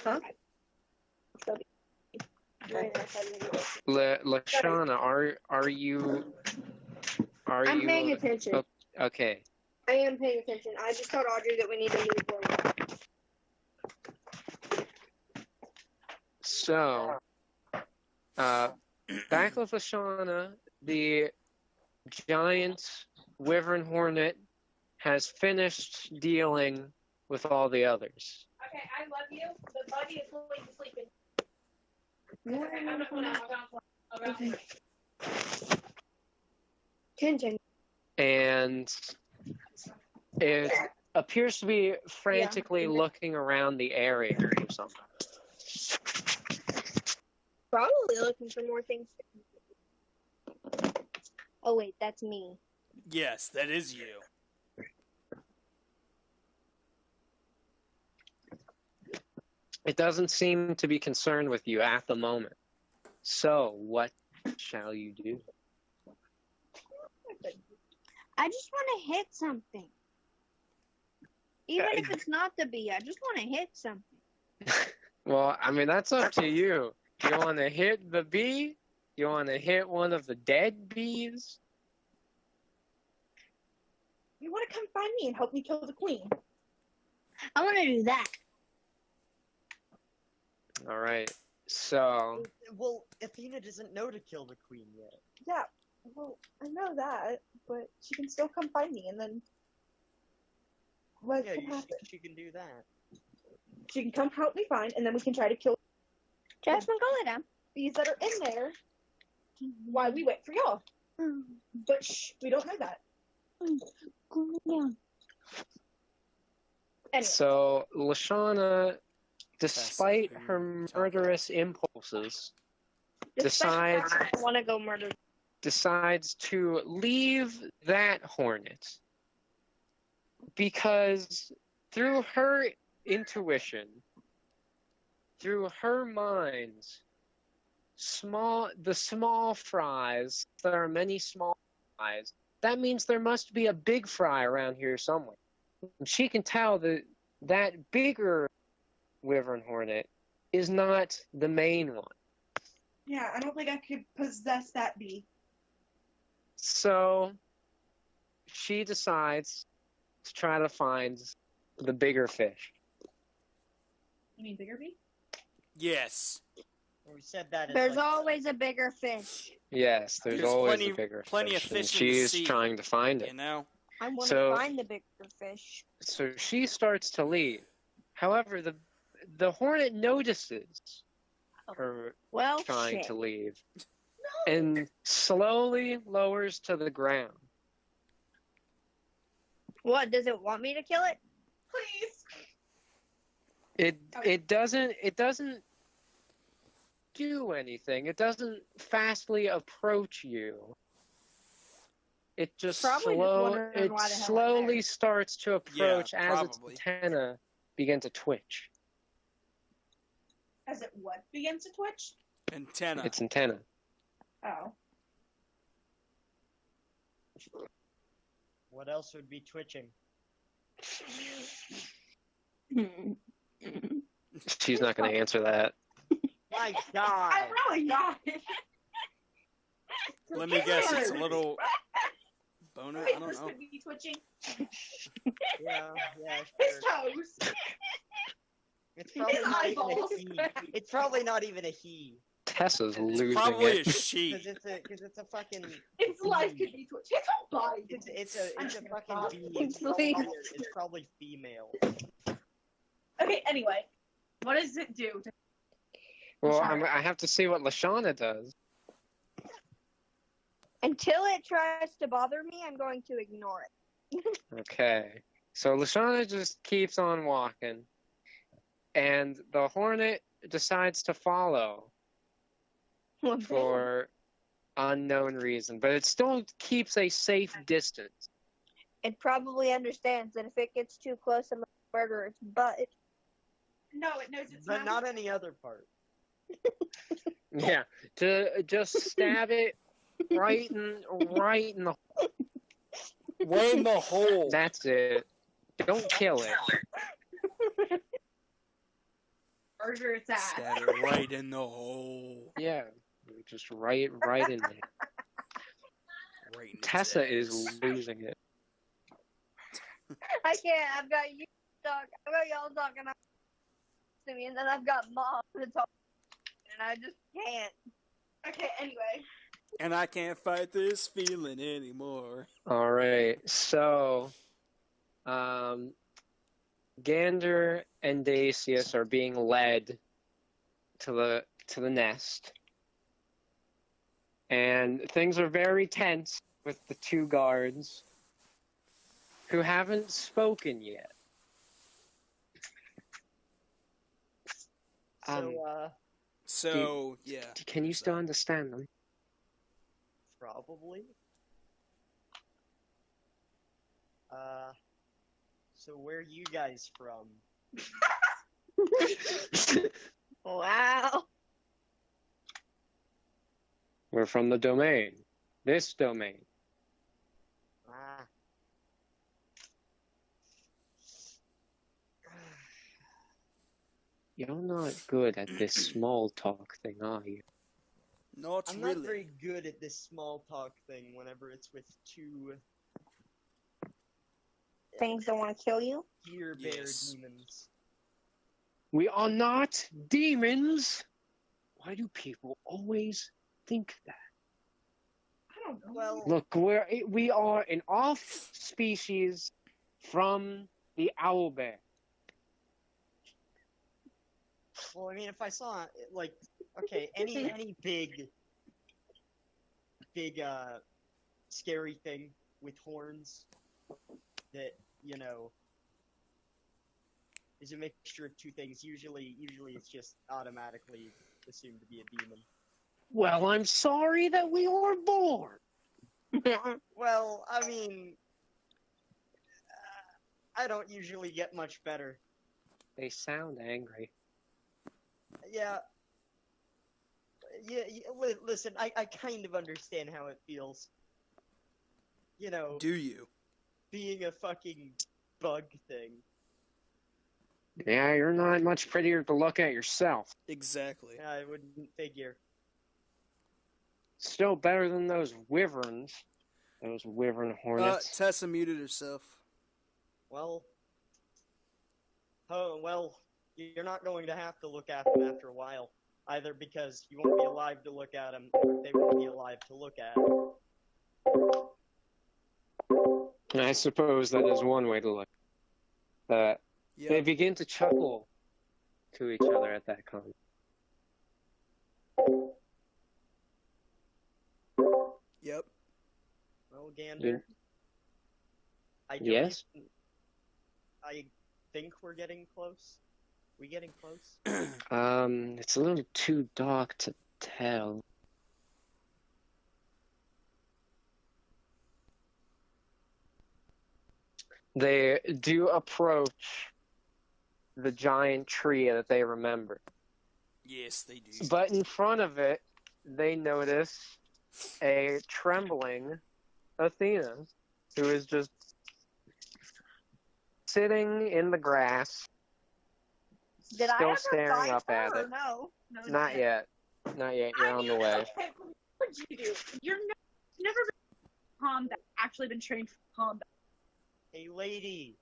Huh? Lashana, are you? I'm paying attention. Okay. I am paying attention. I just told Audrey that we need to move forward. So, back with Lashana, the giant wyvern hornet has finished dealing with all the others. Okay, I love you. The body is sleeping. Continue. And it appears to be frantically looking around the area or something. Probably looking for more things. Oh wait, that's me. Yes, that is you. It doesn't seem to be concerned with you at the moment. So, what shall you do? I just want to hit something. Even if it's not the bee, I just want to hit something. Well, I mean, that's up to you. You want to hit the bee? You want to hit one of the dead bees? You want to come find me and help me kill the queen? I want to do that. All right. So, Well, Athena doesn't know to kill the queen yet. Yeah, well, I know that, but she can still come find me, and then what Yeah, can happen? she can do that. She can come help me find, and then we can try to kill Jasmine, go lay down. bees that are in there while we wait for y'all. But shh, we don't know that. Go lay down. Anyway, so Lashana, despite her murderous impulses, decides I want to go murder. decides to leave that hornet because through her intuition, through her mind, the small fries, there are many small fries, that means there must be a big fry around here somewhere. And she can tell that that bigger wyvern hornet is not the main one. yeah, I don't think I could possess that bee. So she decides to try to find the bigger fish. You mean bigger bee? Yes. We said that. As There's like, always a bigger fish. Yes, there's There's always plenty- a bigger plenty of fish, and fish in the she's sea, trying to find it. You know? I want to So- find the bigger fish. So she starts to leave. However, the hornet notices her Well, trying shit. to leave and slowly lowers to the ground. What, does it want me to kill it? Please. It doesn't do anything. It doesn't fastly approach you. It just Probably just wondering why the hell I'm slowly there. starts to approach as its probably. antenna begin to twitch. As it what begins to twitch? Antenna. Its antenna. Oh. What else would be twitching? She's not going to answer that. My God! I'm really not. Let me guess, it's a little boner? I don't This know. could be twitching. Yeah, His sure. toes. It's probably His not even a eyeballs. he. It's probably not even a he. Tessa's It's losing probably it. a she. Because it's a fucking. His life could be twitching. His whole body could It's be. a fucking bee. It's probably female. Okay, anyway. What does it do? Well, I have to see what Lashana does. Until it tries to bother me, I'm going to ignore it. Okay. So Lashana just keeps on walking. And the hornet decides to follow for unknown reason. But it still keeps a safe distance. It probably understands that if it gets too close, I'm going to murder its butt. No, it knows it's But not any other part. Yeah. To just stab it right in the... Right in the hole. That's it. Don't kill it. murder its ass. Stab it right in the hole. Yeah. Just right in there. Right in its Tessa ass. is losing it. I can't. I've got you talk. I've got y'all talking to me, and then I've got mom to talk, and I just can't. Okay, anyway. And I can't fight this feeling anymore. All right. So, Gander and Dacius are being led to the nest, and things are very tense with the two guards who haven't spoken yet. So, Yeah. Can you still understand them? probably. So where are you guys from? Wow. We're from the domain. This domain. Ah. You're not good at this small talk thing, are you? Not I'm really. not very good at this small talk thing whenever it's with two Things that want to kill you. deer bear Yes. demons. We are not demons! Why do people always think that? I don't know. Well, Look, we are an off-species from the owlbear. well, I mean, if I saw like, okay, any big, scary thing with horns that is a mixture of two things. Usually it's just automatically assumed to be a demon. Well, I'm sorry that we were born. Well, I mean, I don't usually get much better. They sound angry. Yeah. Listen, I kind of understand how it feels. Do you? Being a fucking bug thing. Yeah, you're not much prettier to look at yourself. Exactly. I wouldn't figure. Still better than those wyverns. Those wyvern hornets. Tessa muted herself. Well, you're not going to have to look at them after a while. Either because you won't be alive to look at them, or they won't be alive to look at. I suppose that is one way to look. They Yep. begin to chuckle to each other at that comment. Yep. Well, Gander. I don't Yes? I think we're getting close. We getting close? It's a little too dark to tell. They do approach the giant tree that they remember. Yes, they do. But in front of it, they notice a trembling Athena, who is just sitting in the grass, Did I still ever staring find up her at or it. no? Not yet. Not yet. You're on the way. Okay, what would you do? You've never been combat, actually been trained for combat. Hey, lady.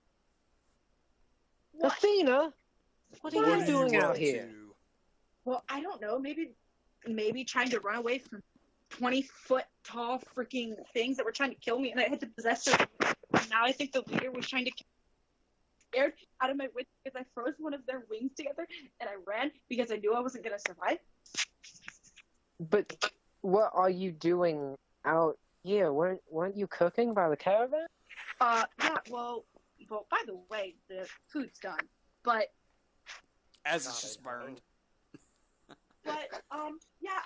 What? Athena, what are you doing out up here? to? Well, I don't know. Maybe trying to run away from 20-foot tall freaking things that were trying to kill me, and I had to possess her. And now I think the leader was trying to kill me. Scared out of my wits because I froze one of their wings together, and I ran because I knew I wasn't gonna survive. But what are you doing out here? Weren't you cooking by the caravan? Yeah. Well. By the way, the food's done. But As it's just burned. yeah,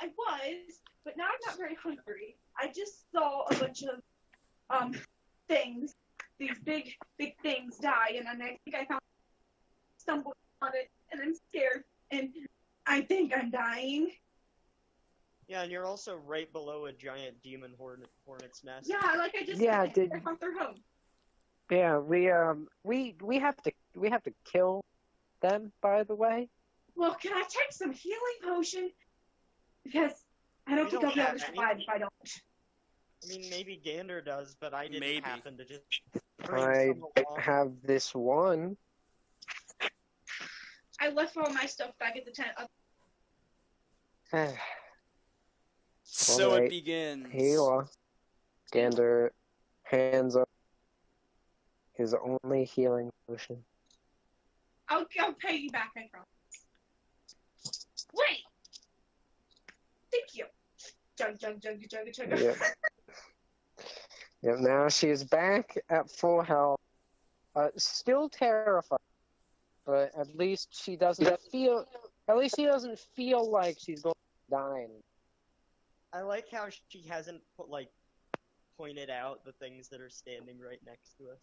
I was, but now I'm not very hungry. I just saw a bunch of things, these big things die, and I think I stumbled on it, and I'm scared, and I think I'm dying. Yeah, and you're also right below a giant demon hornet's nest. Yeah, like I just Yeah, I found their home. Yeah, we have to kill them, by the way. Well, can I take some healing potion? Because I don't We think don't I'll be able have to any. survive if I don't. I mean, maybe Gander does, but I didn't Maybe. happen to just bring I some along. have this one. I left all my stuff back at the tent. So Alright. it begins. Here you are. Gander hands up his only healing potion. I'll pay you back, I promise. Wait! Thank you. Chug. Yep. Yep, now she is back at full health. Still terrified. But at least she doesn't feel like she's going to die. I like how she hasn't pointed out the things that are standing right next to us.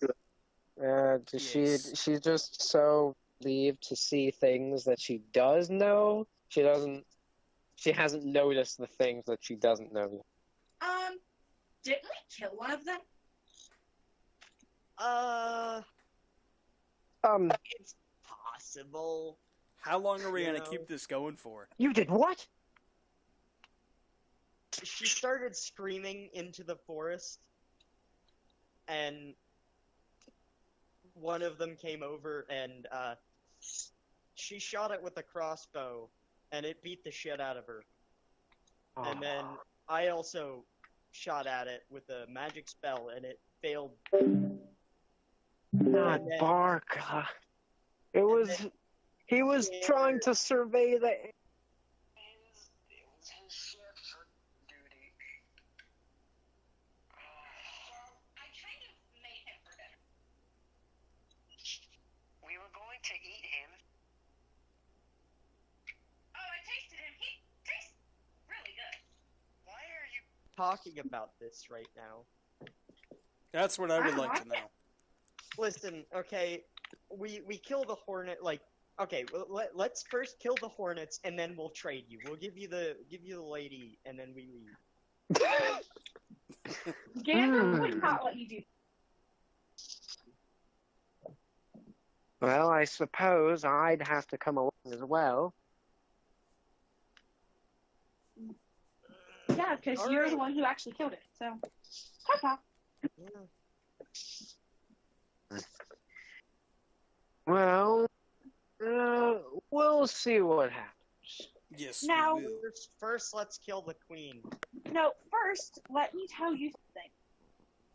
Yes. She's just so relieved to see things that she does know. She hasn't noticed the things that she doesn't know yet. Didn't we kill one of them? It's possible. How long are we You gonna know. keep this going for? You did what? She started screaming into the forest, and one of them came over and she shot it with a crossbow, and it beat the shit out of her. And then I also shot at it with a magic spell, and it failed. Not And then- Barca. then- He was trying to survey the. I kind of made him for dinner. We were going to eat him. Oh, I tasted him. He tastes really good. Why are you talking about this right now? That's what I would like to know. Listen, okay, we kill the hornet. Okay, well, let's first kill the hornets, and then we'll trade you. We'll give you the lady, and then we leave. Gander would not let you do. Well, I suppose I'd have to come along as well. Yeah, because All you're right. the one who actually killed it. So, ta-ta. Well, we'll see what happens. Yes, Now- we will. First, let's kill the queen. No, first, let me tell you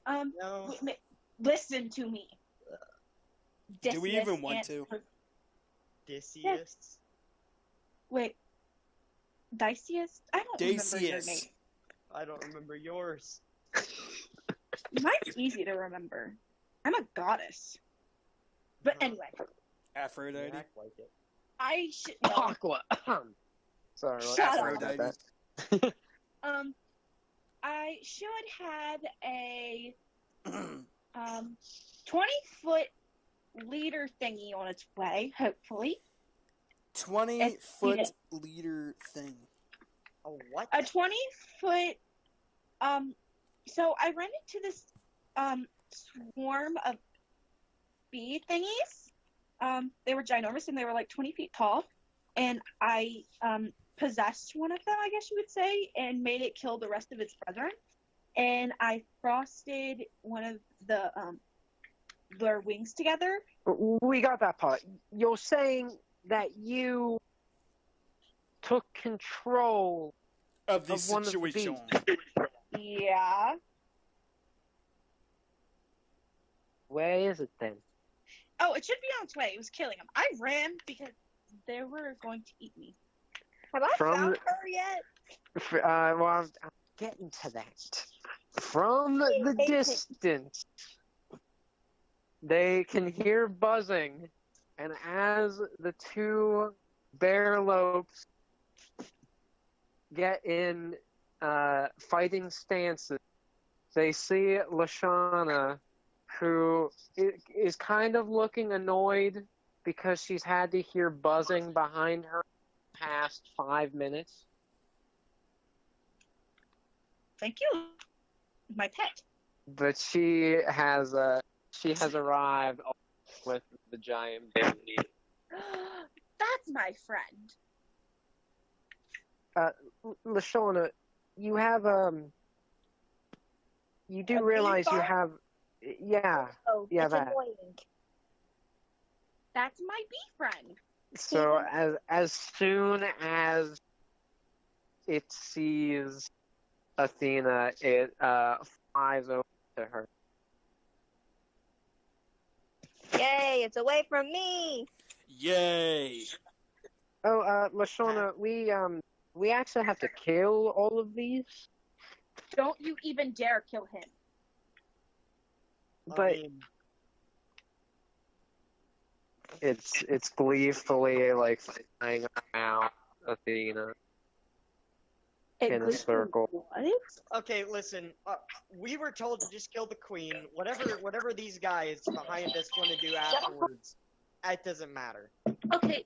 something. No, Listen to me. Do we even Dismiss want and- to? Decius. Wait. Dicius? I don't remember your name. Dacius. I don't remember yours. Mine's easy to remember. I'm a goddess. But Uh-huh. anyway, You Aphrodite. act like it. I should no. Aqua. Sorry, Shut up. sorry about that. I should have a 20-foot leader thingy on its way, hopefully. 20-foot leader thing. A what? A 20-foot. So I ran into this swarm of bee thingies. They were ginormous and they were like 20 feet tall. And I possessed one of them, I guess you would say, and made it kill the rest of its brethren. And I frosted one of their wings together. We got that part. You're saying that you took control Of the of one of the situation. bees. Yeah. Where is it then? Oh, it should be on its way. It was killing them. I ran because they were going to eat me. Have I From- found her yet? Well, I'm getting to that. From the distance, they can hear buzzing, and as the two bear lopes get in fighting stances, they see Lashana, who is kind of looking annoyed because she's had to hear buzzing behind her past 5 minutes. Thank you, my pet. But she has arrived with the giant baby. That's my friend. Lashana, you have you do A realize you bee have, yeah. Oh, Yeah, it's that. annoying. That's my bee friend. So as soon as it sees Athena, it flies over to her. Yay, it's away from me. Yay! Oh, Lashana, we actually have to kill all of these, Don't you even dare kill him. I but mean, it's gleefully like flying around Athena in a circle. What? okay, listen. We were told to just kill the queen. Whatever these guys behind us want to do afterwards, it doesn't matter. Okay,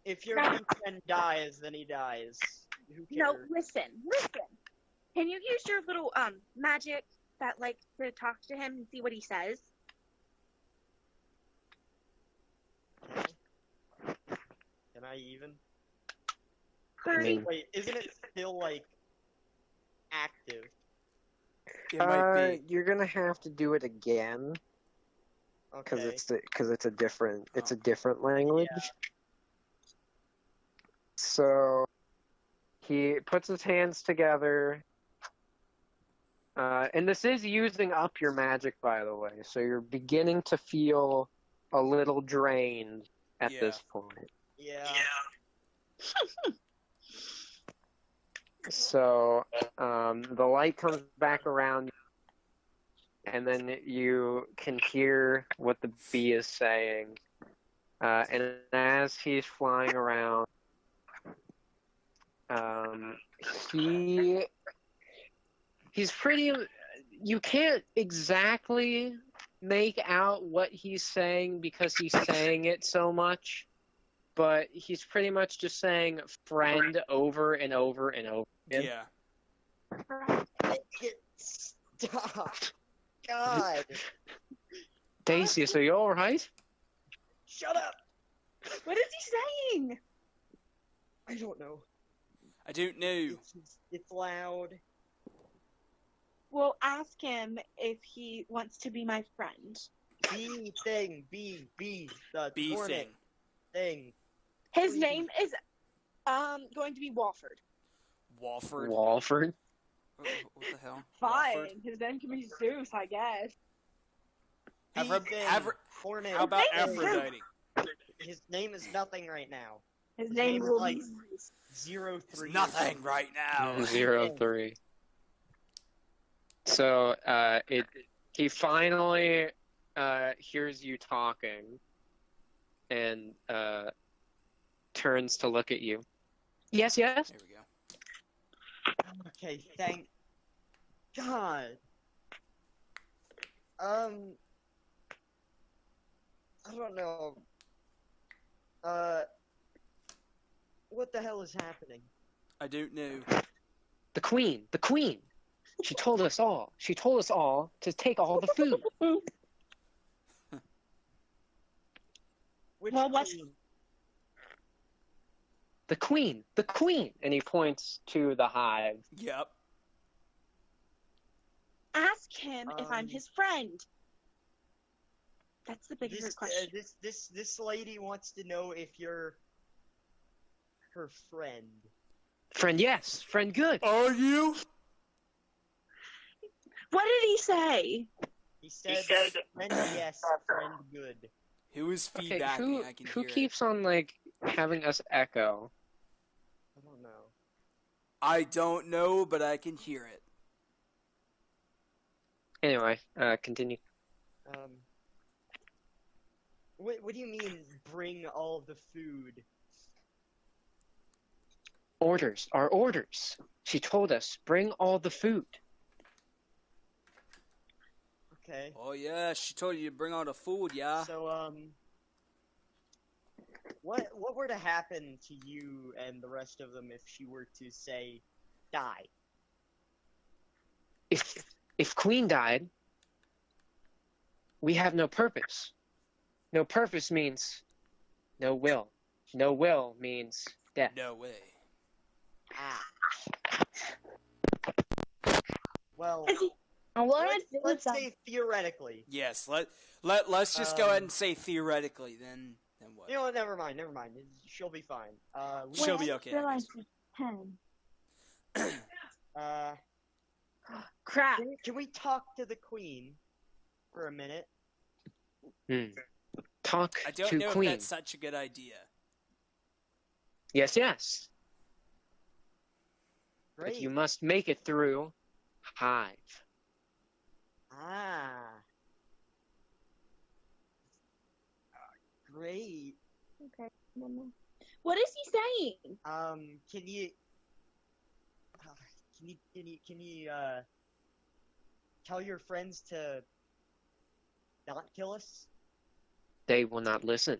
If your No. big friend dies, then he dies. Who no, cares? listen. Can you use your little magic that like to talk to him and see what he says? Can I even? I mean, Wait, isn't it still like active? It might be. you're gonna have to do it again because Okay. it's a different language. So he puts his hands together, and this is using up your magic, by the way. So you're beginning to feel a little drained at Yeah. this point. Yeah. So the light comes back around, and then you can hear what the bee is saying. And as he's flying around, he's pretty. You can't exactly make out what he's saying because he's saying it so much, but he's pretty much just saying "friend" over and over and over again. Yeah. Stop. God. Daisy, so you all right? Shut up. What is he saying? I don't know. I don't know. It's loud. Well, ask him if he wants to be my friend. Bee thing. Bee. The Bee hornet thing. His Please. name is going to be Walford. Walford. Walford? What the hell? Fine. Walford? His name can be Zeus, I guess. Afro- Bee thing. Afro- Hornet. How about His name is Aphrodite? His name is nothing right now. His His name name is will like be Zeus. 03. It's nothing right now. 03. So he finally hears you talking and turns to look at you. Yes. There we go. Okay, thank God. I don't know. What the hell is happening? I don't know. The queen. She told us all. She told us all to take all the food. Which Well, what's- queen? The queen. And he points to the hive. Yep. Ask him if I'm his friend. That's the bigger This, question. this lady wants to know if you're her friend. Friend, yes. Friend, good. Are you? What did he say? He said, friend yes, friend good. Who is Okay, feedbacking? I can who hear keeps on, like, having us echo? I don't know. it. I don't know, but I can hear it. Anyway, continue. What do you mean, bring all the food? Orders. Our orders. She told us, bring all the food. Okay. Oh yeah, she told you to bring all the food, yeah. So, what were to happen to you and the rest of them if she were to say, die? If Queen died, we have no purpose. No purpose means no will. No will means death. No way. Well, I want to do let's something. say theoretically. Yes, let's just go ahead and say theoretically. Then what? You know what? Never mind. She'll be fine. She'll be okay. I Realize guess. it's 10. Crap. Can we talk to the queen for a minute? Talk I don't to know Queen. if that's such a good idea. Yes, yes. Great. But you must make it through hive. Great. Okay. What is he saying? Can you tell your friends to not kill us? They will not listen.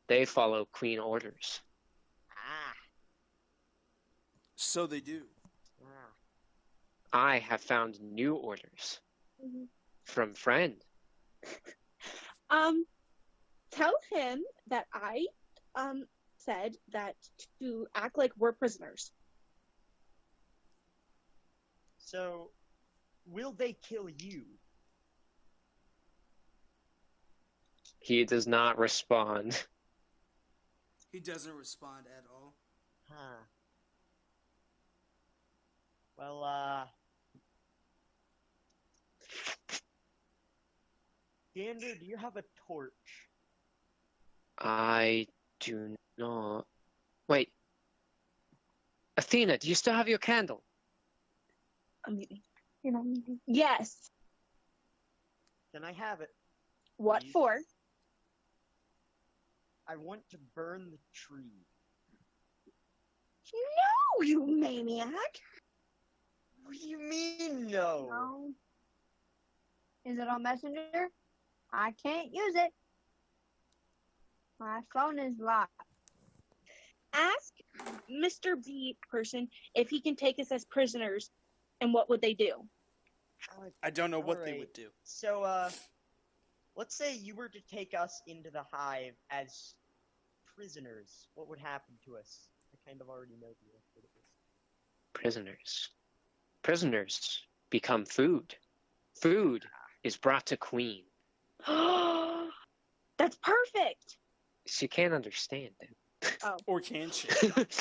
They follow Queen orders. So they do. I have found new orders from friend. Tell him that I said that to act like we're prisoners. So, will they kill you? He does not respond. He doesn't respond at all. Well, Gander, do you have a torch? I do not. Wait. Athena, do you still have your candle? Yes. Can I have it? What Please? for? I want to burn the tree. No, you maniac. What do you mean, no? No. Is it on Messenger? I can't use it. My phone is locked. Ask Mr. B person if he can take us as prisoners, and what would they do? I don't know what they Alright. would do. So, let's say you were to take us into the hive as prisoners. What would happen to us? I kind of already know the answer to this. Prisoners. Prisoners become food. Food is brought to Queen. That's perfect. She can't understand it. Or can she?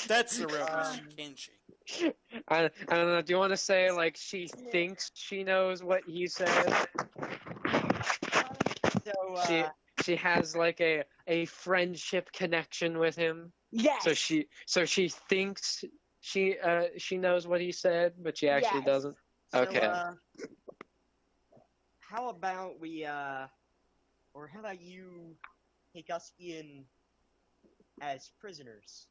That's the real question. Can she? I don't know. Do you want to say, like, she thinks she knows what he said? So, She has, like, a friendship connection with him. Yes. So she thinks she knows what he said, but she actually Yes. doesn't. Okay. So, how about we, or how about you take us in as prisoners?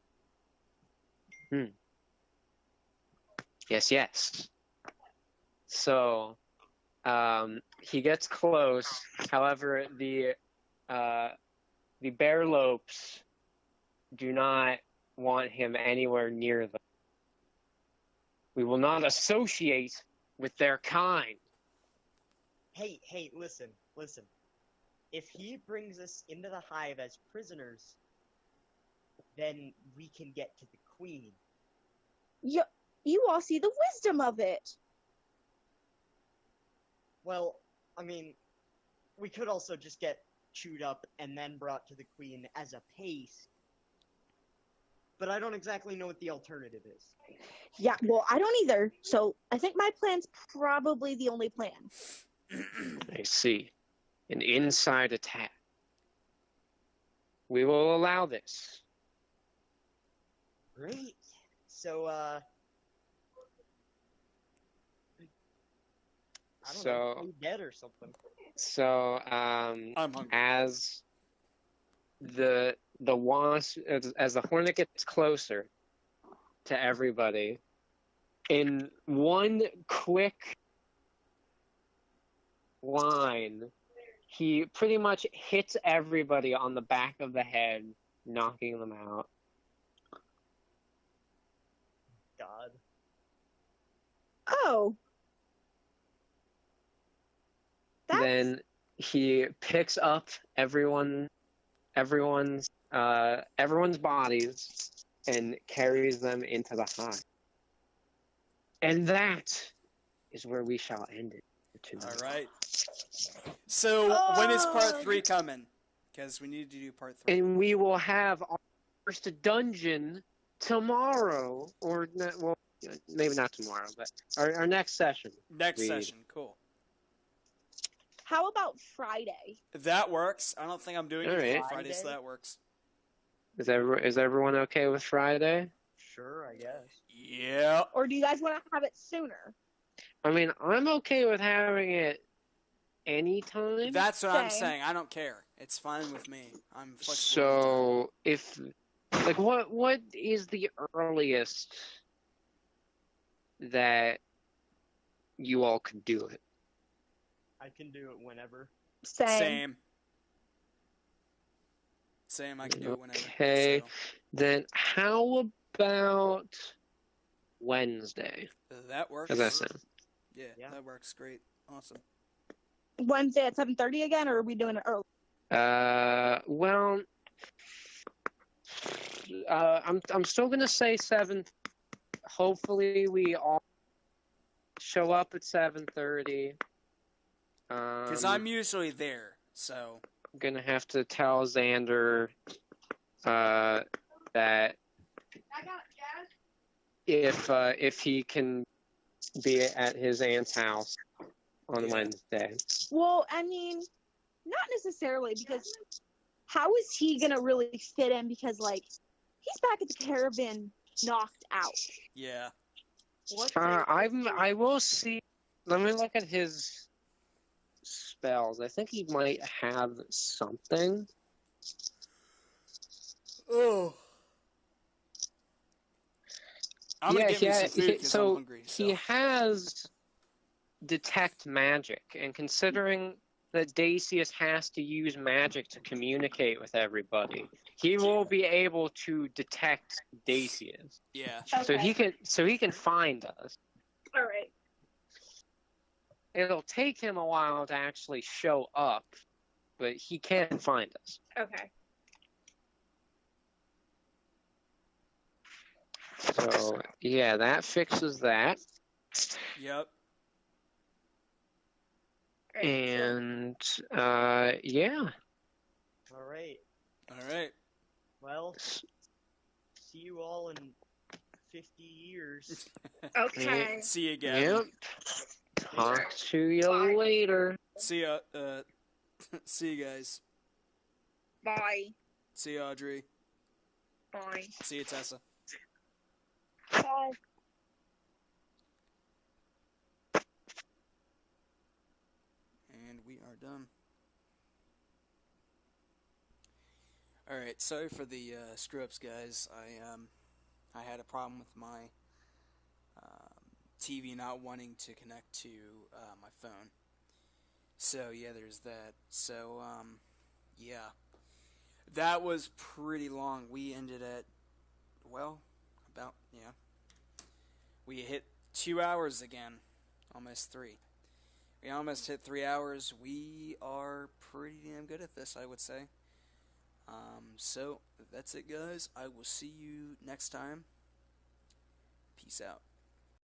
Yes, yes. So, he gets close. However, the bear lopes do not want him anywhere near them. We will not associate with their kind. Hey, listen. If he brings us into the hive as prisoners, then we can get to the queen. You all see the wisdom of it. Well, I mean, we could also just get chewed up and then brought to the queen as a paste. But I don't exactly know what the alternative is. Yeah, well, I don't either. So I think my plan's probably the only plan. I see. An inside attack. We will allow this. Great. So, I don't know, play dead or something. So, I'm hungry. as the wasp, as the hornet gets closer to everybody, in one quick line, he pretty much hits everybody on the back of the head, knocking them out. God. Oh. Then he picks up everyone's bodies and carries them into the hive. And that is where we shall end it tonight. All right. So when is part 3 coming? Because we need to do part 3. And we will have our first dungeon tomorrow, or well, maybe not tomorrow, but our next session. Next session, cool. How about Friday? That works. I don't think I'm doing All it right. on Friday, so that works. Is everyone okay with Friday? Sure, I guess. Yeah. Or do you guys want to have it sooner? I mean, I'm okay with having it anytime. That's what I'm Same. saying. I don't care. It's fine with me. I'm flexible. So, if like, what is the earliest that you all could do it? I can do it whenever. Same. Same. I can do it whenever. Okay. So, Then how about Wednesday? that works. How's that sound? Yeah, Yeah. that works great. Awesome. Wednesday at 7:30 again, or are we doing it early? Well, I'm still gonna say 7. Hopefully, we all show up at 7:30. Because I'm usually there, so. I'm gonna have to tell Xander that I got Jazz. if he can be at his aunt's house on Yeah. Wednesday. Well, I mean, not necessarily, because how is he gonna really fit in? Because like, he's back at the caravan, knocked out. Yeah. I will see. Let me look at his spells. I think he might have something. Oh. I'm gonna get me some food because I'm hungry. He has detect magic, and considering that Dacius has to use magic to communicate with everybody, he will be able to detect Dacius. Yeah. So he can find us. All right. It'll take him a while to actually show up, but he can find us. Okay. So yeah, that fixes that. Yep. And yeah. All right. All right. Well, see you all in 50 years. Okay. See you again. Yep. Talk to you later. See ya. See you guys. Bye. See you, Audrey. Bye. See you, Tessa. Bye. And we are done. Alright, sorry for the screw-ups, guys. I had a problem with my TV not wanting to connect to my phone. So, yeah, there's that. So, yeah. That was pretty long. We ended at well, about, yeah. We hit 2 hours again. Almost 3. We almost hit 3 hours. We are pretty damn good at this, I would say. So, that's it, guys. I will see you next time. Peace out.